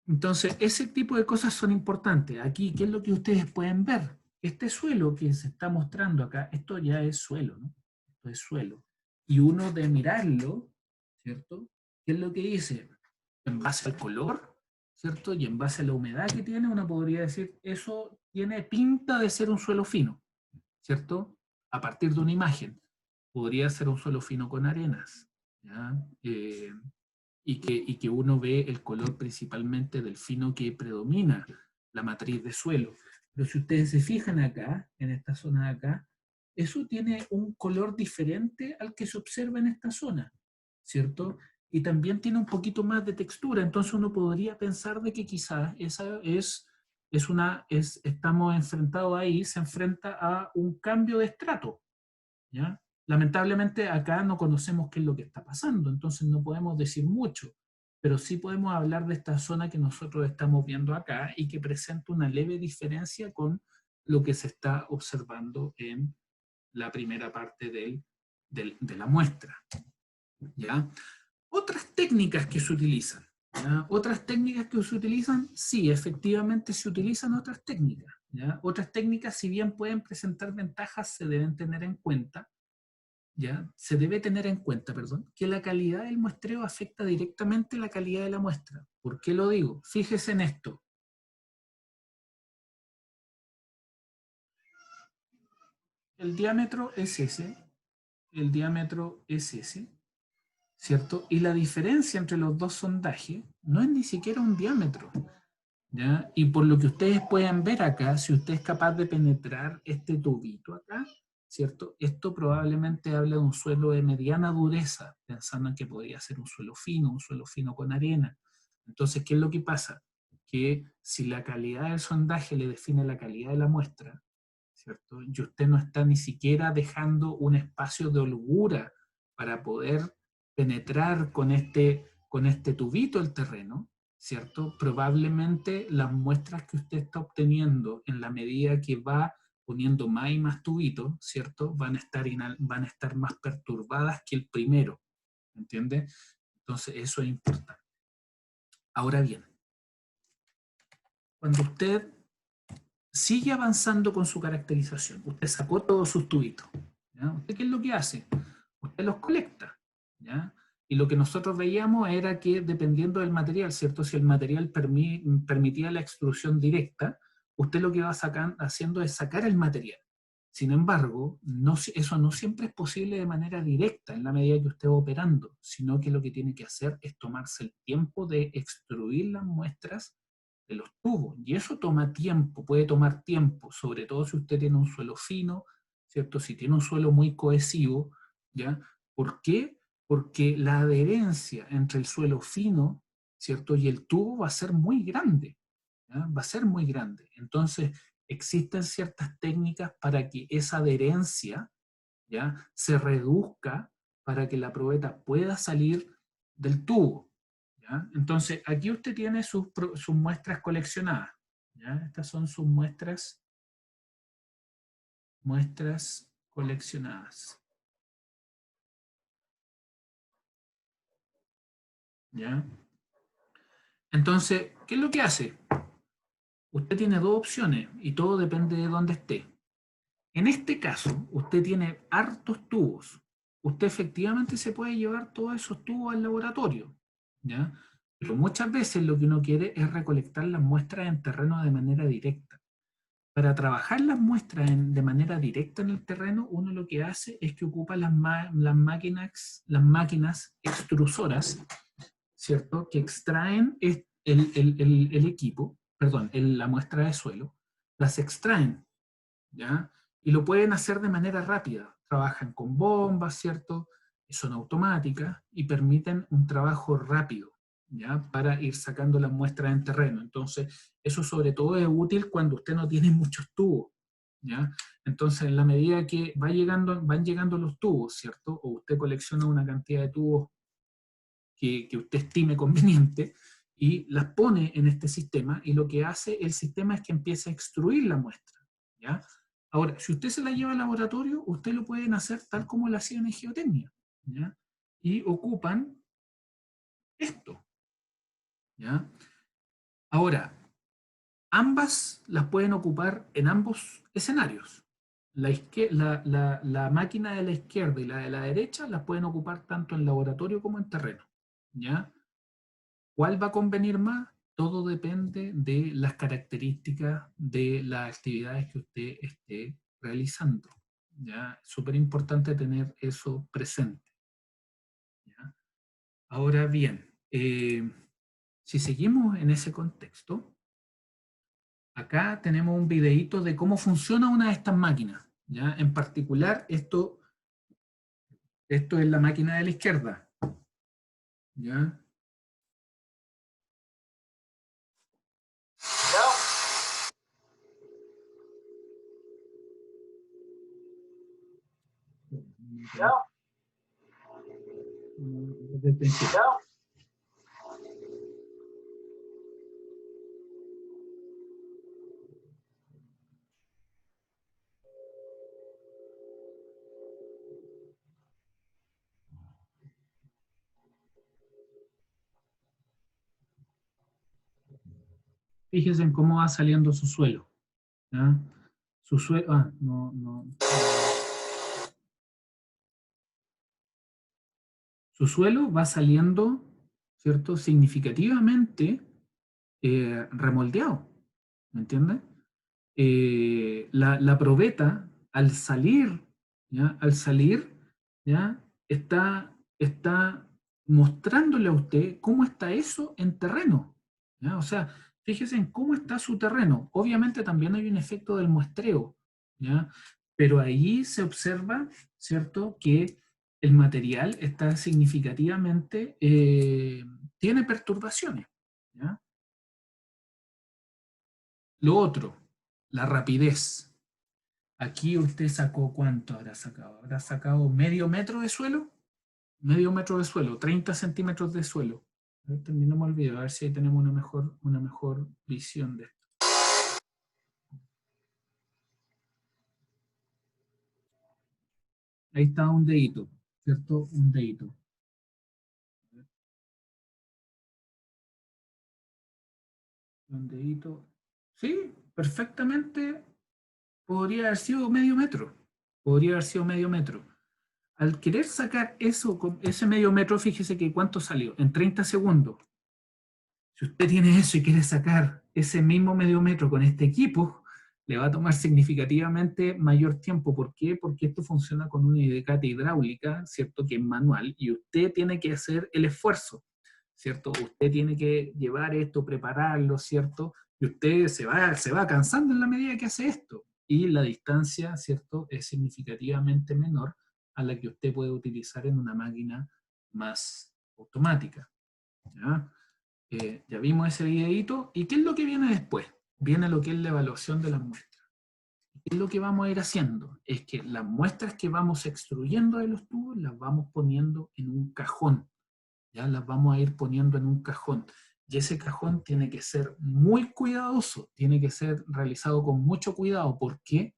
A: Entonces, ese tipo de cosas son importantes. Aquí, ¿qué es lo que ustedes pueden ver? Este suelo que se está mostrando acá, esto ya es suelo, ¿no? Esto es suelo. Y uno de mirarlo, ¿cierto? ¿Qué es lo que dice? En base al color, ¿cierto? Y en base a la humedad que tiene, uno podría decir, eso tiene pinta de ser un suelo fino, ¿cierto? A partir de una imagen. Podría ser un suelo fino con arenas, ¿ya? Y que uno ve el color principalmente del fino que predomina la matriz de suelo. Pero si ustedes se fijan acá, en esta zona de acá, eso tiene un color diferente al que se observa en esta zona, ¿cierto? Y también tiene un poquito más de textura, entonces uno podría pensar de que quizás esa estamos enfrentados ahí, se enfrenta a un cambio de estrato, ¿ya? Lamentablemente acá no conocemos qué es lo que está pasando, entonces no podemos decir mucho, pero sí podemos hablar de esta zona que nosotros estamos viendo acá y que presenta una leve diferencia con lo que se está observando en la primera parte de la muestra, ¿ya? Otras técnicas que se utilizan, ¿ya? Otras técnicas que se utilizan, sí, efectivamente se utilizan otras técnicas, ¿ya? Otras técnicas, si bien pueden presentar ventajas, se deben tener en cuenta, ¿ya? Se debe tener en cuenta, perdón, que la calidad del muestreo afecta directamente la calidad de la muestra. ¿Por qué lo digo? Fíjese en esto. El diámetro es ese, el diámetro es ese, ¿cierto? Y la diferencia entre los dos sondajes no es ni siquiera un diámetro, ¿ya? Y por lo que ustedes pueden ver acá, si usted es capaz de penetrar este tubito acá, ¿cierto? Esto probablemente habla de un suelo de mediana dureza, pensando en que podría ser un suelo fino con arena. Entonces, ¿qué es lo que pasa? Que si la calidad del sondaje le define la calidad de la muestra, ¿cierto? Y usted no está ni siquiera dejando un espacio de holgura para poder penetrar con este tubito el terreno, ¿cierto? Probablemente las muestras que usted está obteniendo en la medida que va poniendo más y más tubitos, ¿cierto? Van a estar más perturbadas que el primero, ¿entiende? Entonces eso es importante. Ahora bien, cuando usted sigue avanzando con su caracterización, usted sacó todos sus tubitos, ¿ya? ¿Usted qué es lo que hace? Usted los colecta, ¿ya? Y lo que nosotros veíamos era que dependiendo del material, ¿cierto? Si el material permitía la extrusión directa, usted lo que va haciendo es sacar el material. Sin embargo, eso no siempre es posible de manera directa en la medida que usted va operando, sino que lo que tiene que hacer es tomarse el tiempo de extruir las muestras de los tubos. Y eso toma tiempo, puede tomar tiempo, sobre todo si usted tiene un suelo fino, ¿cierto? Si tiene un suelo muy cohesivo, ¿ya? ¿Por qué? Porque la adherencia entre el suelo fino, ¿cierto? Y el tubo va a ser muy grande, ¿ya? Va a ser muy grande. Entonces, existen ciertas técnicas para que esa adherencia, ¿ya?, se reduzca para que la probeta pueda salir del tubo, ¿ya? Entonces, aquí usted tiene sus muestras coleccionadas, ¿ya? Estas son sus muestras coleccionadas, ¿ya? Entonces, ¿qué es lo que hace? Usted tiene dos opciones y todo depende de dónde esté. En este caso, usted tiene hartos tubos. Usted efectivamente se puede llevar todos esos tubos al laboratorio, ¿ya? Pero muchas veces lo que uno quiere es recolectar las muestras en terreno de manera directa. Para trabajar las muestras de manera directa en el terreno, uno lo que hace es que ocupa las máquinas extrusoras, ¿cierto?, que extraen el equipo, perdón, la muestra de suelo, las extraen, ¿ya? Y lo pueden hacer de manera rápida. Trabajan con bombas, ¿cierto? Son automáticas y permiten un trabajo rápido, ¿ya?, para ir sacando las muestras en terreno. Entonces, eso sobre todo es útil cuando usted no tiene muchos tubos, ¿ya? Entonces, en la medida que van llegando los tubos, ¿cierto?, o usted colecciona una cantidad de tubos que usted estime conveniente, y las pone en este sistema, y lo que hace el sistema es que empieza a extruir la muestra, ¿ya? Ahora, si usted se la lleva al laboratorio, usted lo pueden hacer tal como lo hacían en geotecnia, ¿ya? Y ocupan esto, ¿ya? Ahora, ambas las pueden ocupar en ambos escenarios. La máquina de la izquierda y la de la derecha las pueden ocupar tanto en laboratorio como en terreno, ¿ya? ¿Cuál va a convenir más? Todo depende de las características de las actividades que usted esté realizando, ¿ya? Súper importante tener eso presente, ¿ya? Ahora bien, si seguimos en ese contexto, acá tenemos un videíto de cómo funciona una de estas máquinas, ¿ya? En particular, esto es la máquina de la izquierda, ¿ya? Desde el principio. Fíjense en cómo va saliendo su suelo, ¿ya? Su suelo, su suelo va saliendo, ¿cierto?, significativamente remoldeado, ¿me entiende? La probeta, al salir, ¿ya?, ¿ya?, está mostrándole a usted cómo está eso en terreno, ¿ya? O sea, fíjese en cómo está su terreno. Obviamente también hay un efecto del muestreo, ¿ya? Pero ahí se observa, ¿cierto?, que el material está significativamente, tiene perturbaciones, ¿ya? Lo otro, la rapidez. Aquí usted sacó, ¿cuánto habrá sacado? ¿Habrá sacado medio metro de suelo? Medio metro de suelo, 30 centímetros de suelo. A ver, también no me olvido, a ver si ahí tenemos una mejor visión de esto. Ahí está un dedito, ¿cierto? Un dedito. Un dedito. Sí, perfectamente podría haber sido medio metro. Podría haber sido medio metro. Al querer sacar eso, ese medio metro, fíjese que ¿cuánto salió? En 30 segundos. Si usted tiene eso y quiere sacar ese mismo medio metro con este equipo, le va a tomar significativamente mayor tiempo. ¿Por qué? Porque esto funciona con una hidrocate hidráulica, ¿cierto?, que es manual, y usted tiene que hacer el esfuerzo, ¿cierto? Usted tiene que llevar esto, prepararlo, ¿cierto? Y usted se va cansando en la medida que hace esto. Y la distancia, ¿cierto?, es significativamente menor a la que usted puede utilizar en una máquina más automática, ¿ya? Ya vimos ese videito. ¿Y qué es lo que viene después? Viene lo que es la evaluación de las muestras. ¿qué es lo que vamos a ir haciendo? Es que las muestras que vamos extrayendo de los tubos las vamos poniendo en un cajón. Ya las vamos a ir poniendo en un cajón. Y ese cajón tiene que ser muy cuidadoso, tiene que ser realizado con mucho cuidado. ¿Por qué?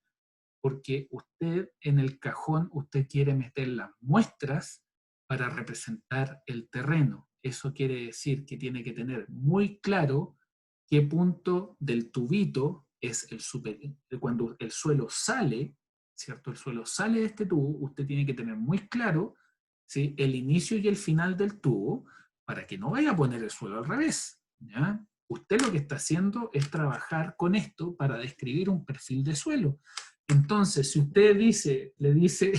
A: Porque usted en el cajón, usted quiere meter las muestras para representar el terreno. Eso quiere decir que tiene que tener muy claro qué punto del tubito es el superior. Cuando el suelo sale, ¿cierto? El suelo sale de este tubo, usted tiene que tener muy claro, ¿sí?, el inicio y el final del tubo para que no vaya a poner el suelo al revés, ¿ya? Usted lo que está haciendo es trabajar con esto para describir un perfil de suelo. Entonces, si usted le dice,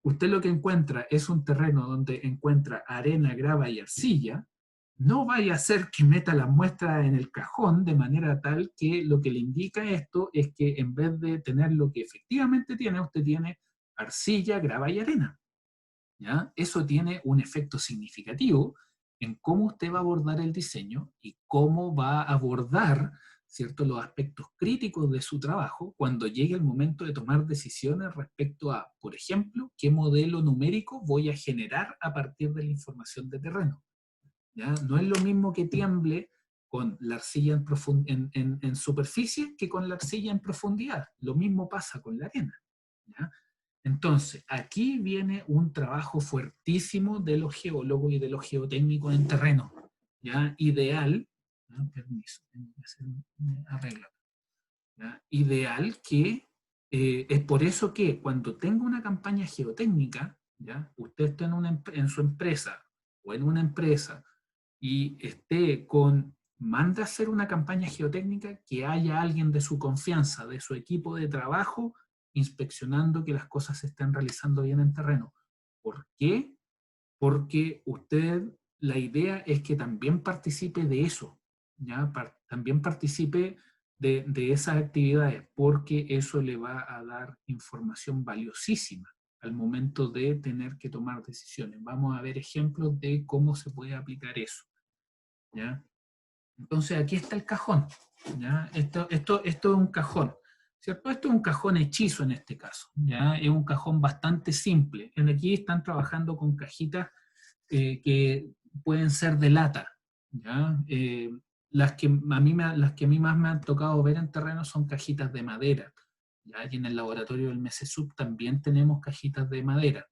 A: usted lo que encuentra es un terreno donde encuentra arena, grava y arcilla, no vaya a ser que meta la muestra en el cajón de manera tal que lo que le indica esto es que en vez de tener lo que efectivamente tiene, usted tiene arcilla, grava y arena. ¿Ya? Eso tiene un efecto significativo en cómo usted va a abordar el diseño y cómo va a abordar, ¿cierto?, los aspectos críticos de su trabajo cuando llegue el momento de tomar decisiones respecto a, por ejemplo, qué modelo numérico voy a generar a partir de la información de terreno. ¿Ya? No es lo mismo que tiemble con la arcilla en superficie que con la arcilla en profundidad. Lo mismo pasa con la arena. ¿Ya? Entonces, aquí viene un trabajo fuertísimo de los geólogos y de los geotécnicos en terreno. ¿Ya? Ideal, ¿no? Permiso, tengo que hacer un arreglo. ¿Ya? Ideal que, es por eso que cuando tenga una campaña geotécnica, ¿ya?, usted está en su empresa o en una empresa y manda a hacer una campaña geotécnica, que haya alguien de su confianza, de su equipo de trabajo, inspeccionando que las cosas se estén realizando bien en terreno. ¿Por qué? Porque la idea es que también participe de eso, ¿ya? También participe de esas actividades, porque eso le va a dar información valiosísima al momento de tener que tomar decisiones. Vamos a ver ejemplos de cómo se puede aplicar eso, ¿ya? Entonces aquí está el cajón, ¿ya? Esto es un cajón, ¿cierto? Esto es un cajón hechizo en este caso, ¿ya? Es un cajón bastante simple. Aquí están trabajando con cajitas que pueden ser de lata, ¿ya? Las que a mí más me han tocado ver en terreno son cajitas de madera, ¿ya? Y en el laboratorio del MESESUB también tenemos cajitas de madera,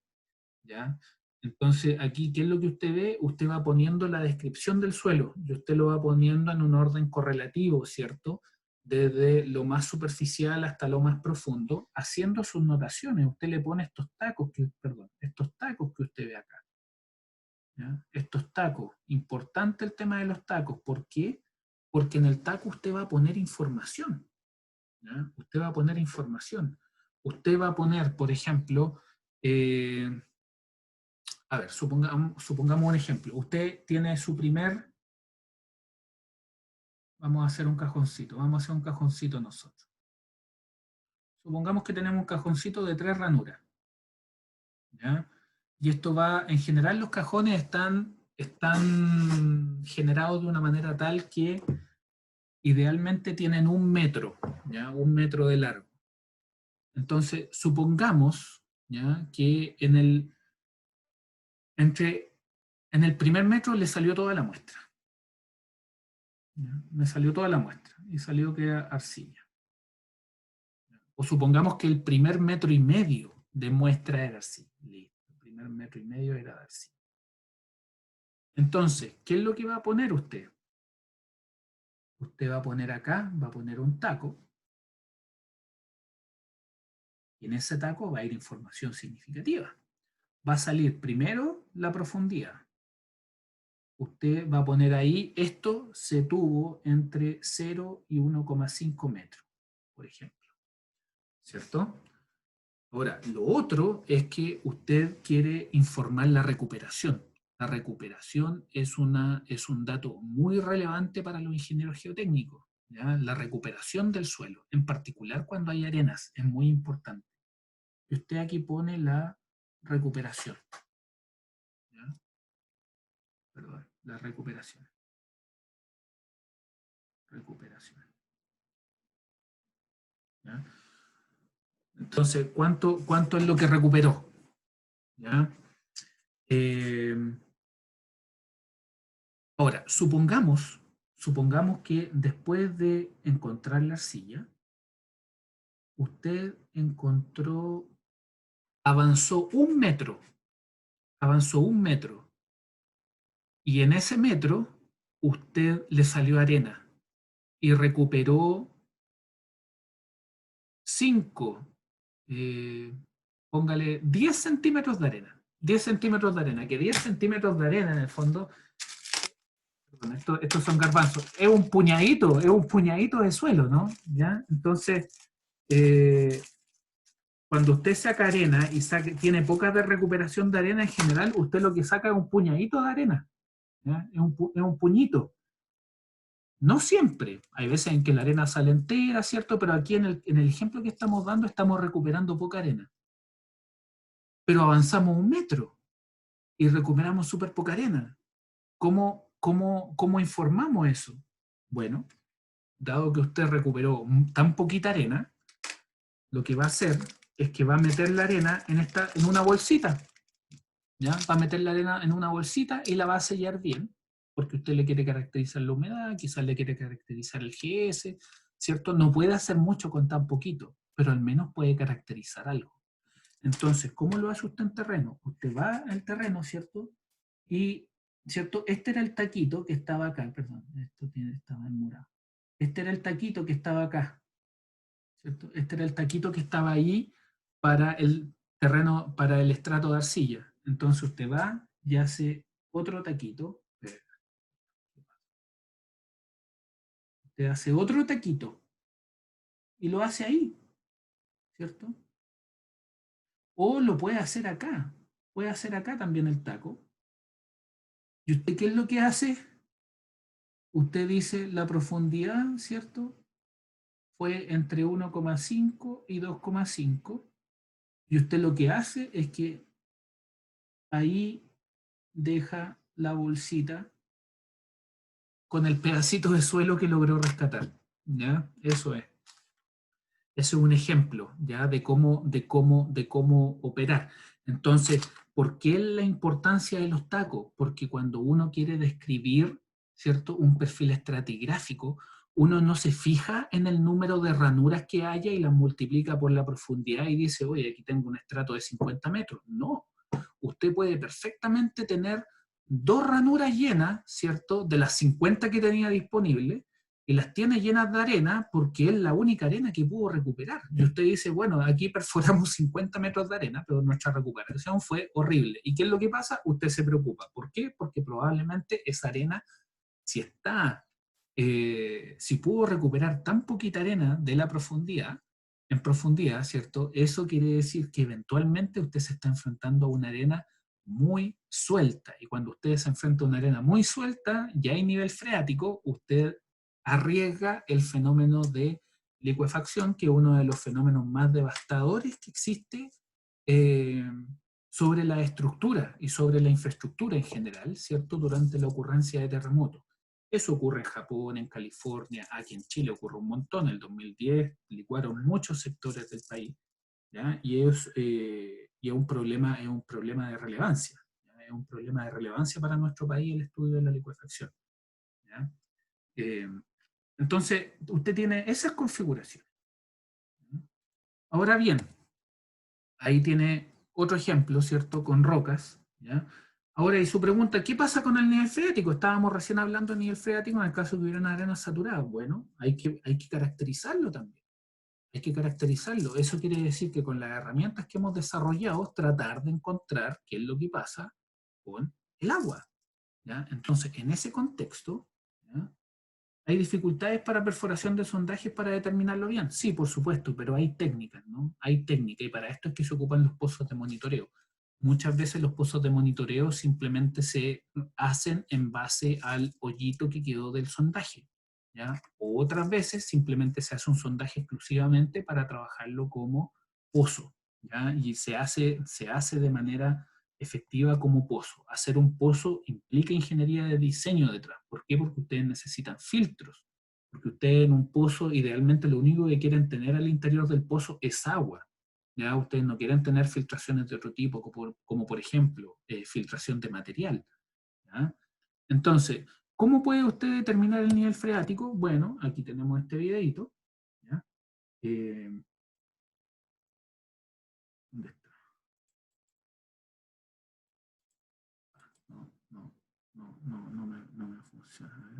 A: ¿ya? Entonces, aquí, ¿qué es lo que usted ve? Usted va poniendo la descripción del suelo y usted lo va poniendo en un orden correlativo, ¿cierto? Desde lo más superficial hasta lo más profundo, haciendo sus notaciones. Usted le pone estos tacos que usted ve acá, ¿ya? Estos tacos. Importante el tema de los tacos. ¿Por qué? Porque en el taco usted va a poner información, ¿ya? Usted va a poner información. Usted va a poner, por ejemplo, a ver, supongamos un ejemplo. Usted tiene vamos a hacer un cajoncito nosotros. Supongamos que tenemos un cajoncito de 3 ranuras, ¿ya? Y esto en general los cajones están generados de una manera tal que idealmente tienen 1 metro, ¿ya? 1 metro de largo. Entonces, supongamos, ¿ya?, que en el primer metro le salió toda la muestra. ¿Ya? Me salió toda la muestra y salió que era arcilla. O supongamos que el primer 1,5 metros de muestra era arcilla. Listo, el primer 1,5 metros era de arcilla. Entonces, ¿qué es lo que va a poner usted? Usted va a poner acá, va a poner un taco, y en ese taco va a ir información significativa. Va a salir primero la profundidad. Usted va a poner ahí, esto se tuvo entre 0 y 1,5 metros, por ejemplo, ¿cierto? Ahora, lo otro es que usted quiere informar la recuperación. La recuperación es un dato muy relevante para los ingenieros geotécnicos, ¿ya? La recuperación del suelo, en particular cuando hay arenas, es muy importante. Y usted aquí pone la recuperación, ¿ya? Perdón, la recuperación. Recuperación, ¿ya? Entonces, ¿cuánto es lo que recuperó? ¿Ya? Ahora, supongamos que después de encontrar la arcilla, usted avanzó un metro, y en ese metro usted le salió arena y recuperó 5, póngale 10 centímetros de arena. 10 centímetros de arena, que 10 centímetros de arena en el fondo, perdón, estos son garbanzos, es un puñadito de suelo, ¿no? ¿Ya? Entonces, cuando usted saca arena y tiene poca de recuperación de arena en general, usted lo que saca es un puñadito de arena, ¿ya? Es un puñito. No siempre, hay veces en que la arena sale entera, ¿cierto? Pero aquí en el ejemplo que estamos dando estamos recuperando poca arena. Pero avanzamos un metro y recuperamos súper poca arena. ¿Cómo informamos eso? Bueno, dado que usted recuperó tan poquita arena, lo que va a hacer es que va a meter la arena en una bolsita. ¿Ya? Va a meter la arena en una bolsita y la va a sellar bien, porque usted le quiere caracterizar la humedad, quizás le quiere caracterizar el GS, ¿cierto? No puede hacer mucho con tan poquito, pero al menos puede caracterizar algo. Entonces, ¿cómo lo hace usted en terreno? Usted va al terreno, ¿cierto? Y, ¿cierto? Este era el taquito que estaba acá, perdón, estaba en morado. Este era el taquito que estaba acá, ¿cierto? Este era el taquito que estaba ahí para el terreno, para el estrato de arcilla. Entonces usted va y hace otro taquito. Usted hace otro taquito y lo hace ahí, ¿cierto? O lo puede hacer acá. Puede hacer acá también el taco. ¿Y usted qué es lo que hace? Usted dice la profundidad, ¿cierto? Fue entre 1,5 y 2,5. Y usted lo que hace es que ahí deja la bolsita con el pedacito de suelo que logró rescatar. ¿Ya? Eso es. Eso es un ejemplo, ¿ya? De cómo operar. Entonces, ¿por qué la importancia de los tacos? Porque cuando uno quiere describir, ¿cierto?, un perfil estratigráfico, uno no se fija en el número de ranuras que haya y las multiplica por la profundidad y dice, oye, aquí tengo un estrato de 50 metros. No. Usted puede perfectamente tener 2 ranuras llenas, ¿cierto?, de las 50 que tenía disponibles, y las tiene llenas de arena porque es la única arena que pudo recuperar. Y usted dice, bueno, aquí perforamos 50 metros de arena, pero nuestra recuperación fue horrible. ¿Y qué es lo que pasa? Usted se preocupa. ¿Por qué? Porque probablemente esa arena, si pudo recuperar tan poquita arena de la profundidad, en profundidad, ¿cierto? Eso quiere decir que eventualmente usted se está enfrentando a una arena muy suelta. Y cuando usted se enfrenta a una arena muy suelta, ya hay nivel freático, usted arriesga el fenómeno de licuefacción, que es uno de los fenómenos más devastadores que existe sobre la estructura y sobre la infraestructura en general, ¿cierto? Durante la ocurrencia de terremotos. Eso ocurre en Japón, en California, aquí en Chile ocurre un montón. En el 2010 licuaron muchos sectores del país, ¿ya? Y es un problema de relevancia. ¿Ya? Es un problema de relevancia para nuestro país el estudio de la licuefacción. ¿Ya? Entonces, usted tiene esas configuraciones. Ahora bien, ahí tiene otro ejemplo, ¿cierto? Con rocas, ¿ya? Ahora, y su pregunta, ¿qué pasa con el nivel freático? Estábamos recién hablando de nivel freático en el caso de que hubiera una arena saturada. Bueno, hay que caracterizarlo también. Hay que caracterizarlo. Eso quiere decir que con las herramientas que hemos desarrollado, tratar de encontrar qué es lo que pasa con el agua. ¿Ya? Entonces, en ese contexto, ¿ya?, ¿hay dificultades para perforación de sondajes para determinarlo bien? Sí, por supuesto, pero hay técnicas, ¿no? Hay técnica y para esto es que se ocupan los pozos de monitoreo. Muchas veces los pozos de monitoreo simplemente se hacen en base al hoyito que quedó del sondaje, ¿ya? O otras veces simplemente se hace un sondaje exclusivamente para trabajarlo como pozo, ¿ya? Y se hace de manera efectiva como pozo. Hacer un pozo implica ingeniería de diseño detrás. ¿Por qué? Porque ustedes necesitan filtros. Porque ustedes en un pozo, idealmente lo único que quieren tener al interior del pozo es agua. ¿ya? Ustedes no quieren tener filtraciones de otro tipo, como por ejemplo, filtración de material, ¿ya? Entonces, ¿cómo puede usted determinar el nivel freático? Bueno, aquí tenemos este videito, ¿ya? ¿Dónde está? No me funciona. A ver.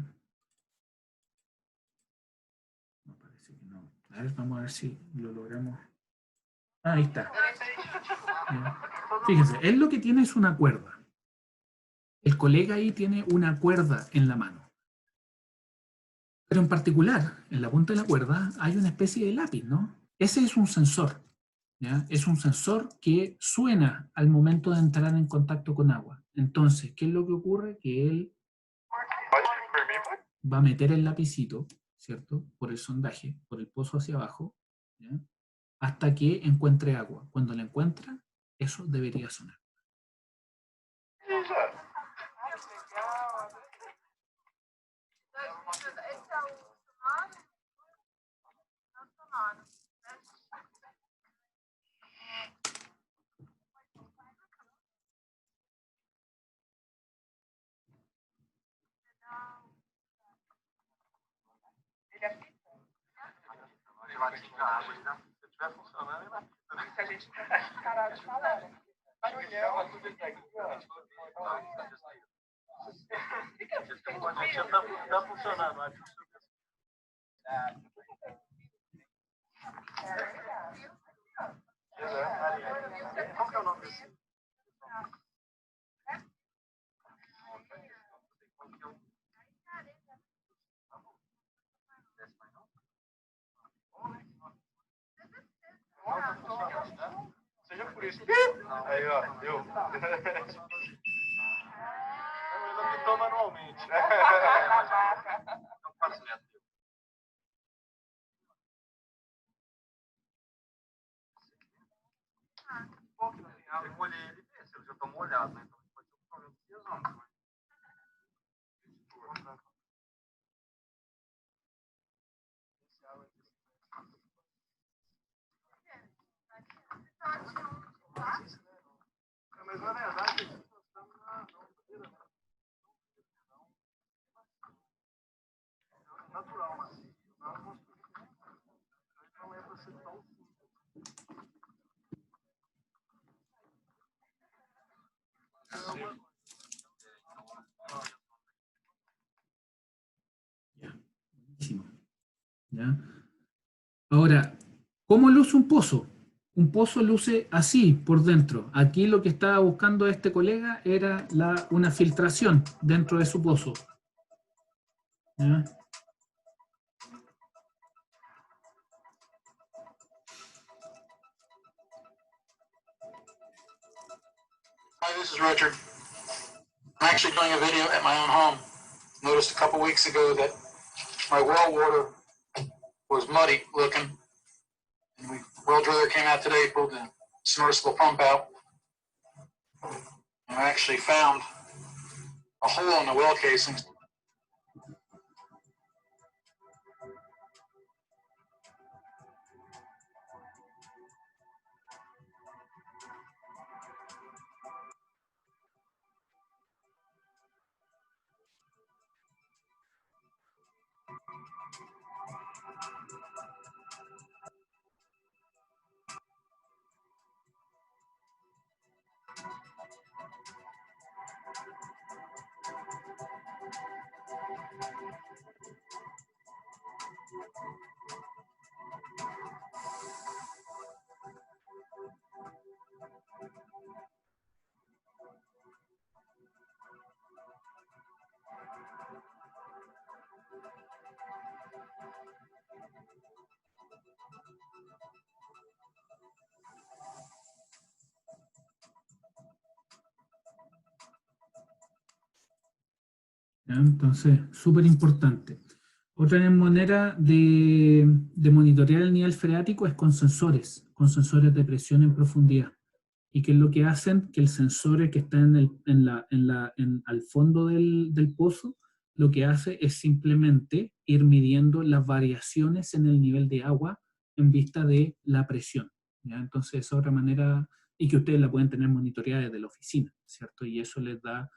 A: No, parece que no. A ver, vamos a ver si lo logramos. Ah, ahí está. ¿Ya? Fíjense, él lo que tiene es una cuerda. El colega ahí tiene una cuerda en la mano. Pero en particular, en la punta de la cuerda hay una especie de lápiz, ¿no? Ese es un sensor, ¿ya? Es un sensor que suena al momento de entrar en contacto con agua. Entonces, ¿qué es lo que ocurre? Que él va a meter el lapicito, ¿cierto? Por el sondaje, por el pozo hacia abajo, ¿ya? Hasta que encuentre agua. Cuando la encuentra, eso debería sonar.
B: Se a gente parar de falar, né? Barulhão.
E: Tá funcionando, acho. Qual que é o nome desse? Seja por isso. Aí, ó, viu? Eu tô manualmente. Não faço neto. Bom que não tem água. Eu molhei ele desse, ele já tá molhado, né? Então pode ser um problema de exame. Mas na verdade, nós estamos na bandeira, né? Natural, mas não é para ser tão simples.
A: Buenísimo. ¿Ya? Ahora, ¿cómo luce un pozo? Un pozo luce así, por dentro. Aquí lo que estaba buscando este colega era una filtración dentro de su pozo. ¿Ya?
F: Hi, this is Richard. I'm actually doing a video at my own home. Noticed a couple weeks ago that my well water was muddy looking. And the well driller came out today, pulled the submersible pump out. And I actually found a hole in the well casing.
A: ¿Ya? Entonces, súper importante. Otra manera de monitorear el nivel freático es con sensores de presión en profundidad. ¿Y qué es lo que hacen? Que el sensor que está al fondo del pozo, lo que hace es simplemente ir midiendo las variaciones en el nivel de agua en vista de la presión, ¿ya? Entonces, esa otra manera, y que ustedes la pueden tener monitoreada desde la oficina, ¿cierto? Y eso les da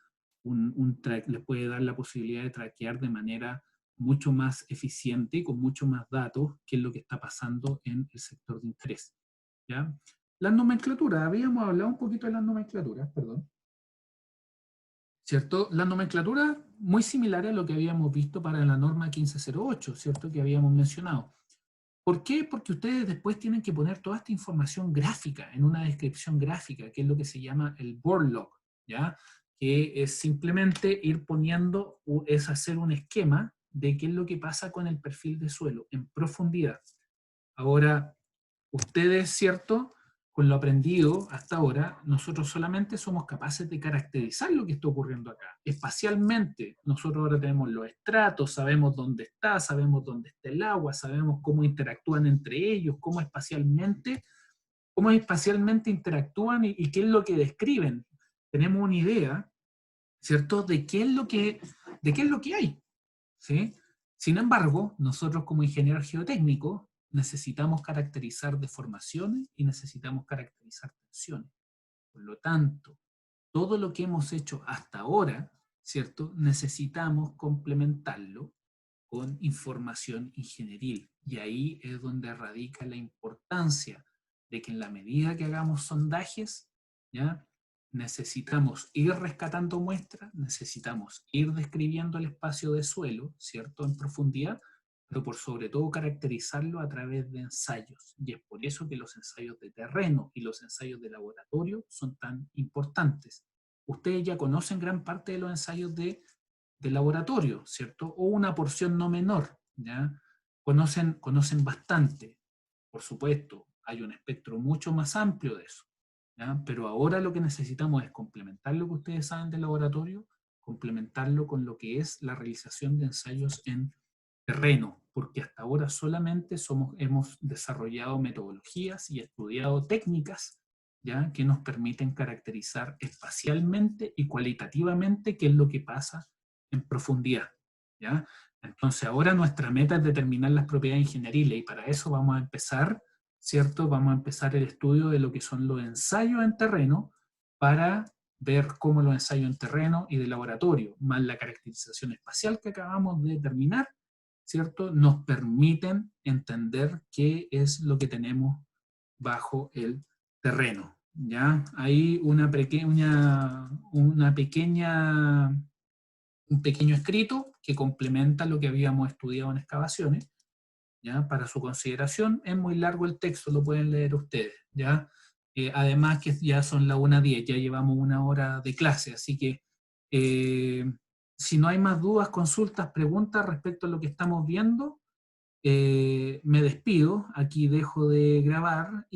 A: les puede dar la posibilidad de traquear de manera mucho más eficiente y con mucho más datos qué es lo que está pasando en el sector de interés, ¿ya? Las nomenclaturas, habíamos hablado un poquito de las nomenclaturas, perdón. ¿Cierto? La nomenclatura muy similar a lo que habíamos visto para la norma 1508, ¿cierto? Que habíamos mencionado. ¿Por qué? Porque ustedes después tienen que poner toda esta información gráfica, en una descripción gráfica, que es lo que se llama el board log, ¿ya? Que es simplemente ir poniendo, es hacer un esquema de qué es lo que pasa con el perfil de suelo en profundidad. Ahora, ustedes, ¿cierto? Con lo aprendido hasta ahora, nosotros solamente somos capaces de caracterizar lo que está ocurriendo acá. Espacialmente, nosotros ahora tenemos los estratos, sabemos dónde está el agua, sabemos cómo interactúan entre ellos, cómo espacialmente interactúan y qué es lo que describen. Tenemos una idea, ¿cierto?, de qué es lo que hay, ¿sí? Sin embargo, nosotros como ingenieros geotécnicos necesitamos caracterizar deformaciones y necesitamos caracterizar tensiones. Por lo tanto, todo lo que hemos hecho hasta ahora, ¿cierto?, necesitamos complementarlo con información ingenieril. Y ahí es donde radica la importancia de que en la medida que hagamos sondajes, ¿ya?, necesitamos ir rescatando muestras, necesitamos ir describiendo el espacio de suelo, ¿cierto?, en profundidad, pero por sobre todo caracterizarlo a través de ensayos. Y es por eso que los ensayos de terreno y los ensayos de laboratorio son tan importantes. Ustedes ya conocen gran parte de los ensayos de laboratorio, ¿cierto? O una porción no menor, ¿ya? Conocen bastante. Por supuesto, hay un espectro mucho más amplio de eso, ¿ya? Pero ahora lo que necesitamos es complementar lo que ustedes saben del laboratorio, complementarlo con lo que es la realización de ensayos en terreno, porque hasta ahora solamente hemos desarrollado metodologías y estudiado técnicas, ¿ya?, que nos permiten caracterizar espacialmente y cualitativamente qué es lo que pasa en profundidad, ¿ya? Entonces ahora nuestra meta es determinar las propiedades ingenieriles y para eso vamos a empezar, ¿cierto? Vamos a empezar el estudio de lo que son los ensayos en terreno para ver cómo los ensayos en terreno y de laboratorio, más la caracterización espacial que acabamos de determinar, ¿cierto?, nos permiten entender qué es lo que tenemos bajo el terreno, ¿ya? Hay un pequeño escrito que complementa lo que habíamos estudiado en excavaciones, ¿ya?, para su consideración. Es muy largo el texto, lo pueden leer ustedes, ¿ya? Además que ya son las 1:10, ya llevamos 1 hora de clase, así que si no hay más dudas, consultas, preguntas respecto a lo que estamos viendo, me despido, aquí dejo de grabar.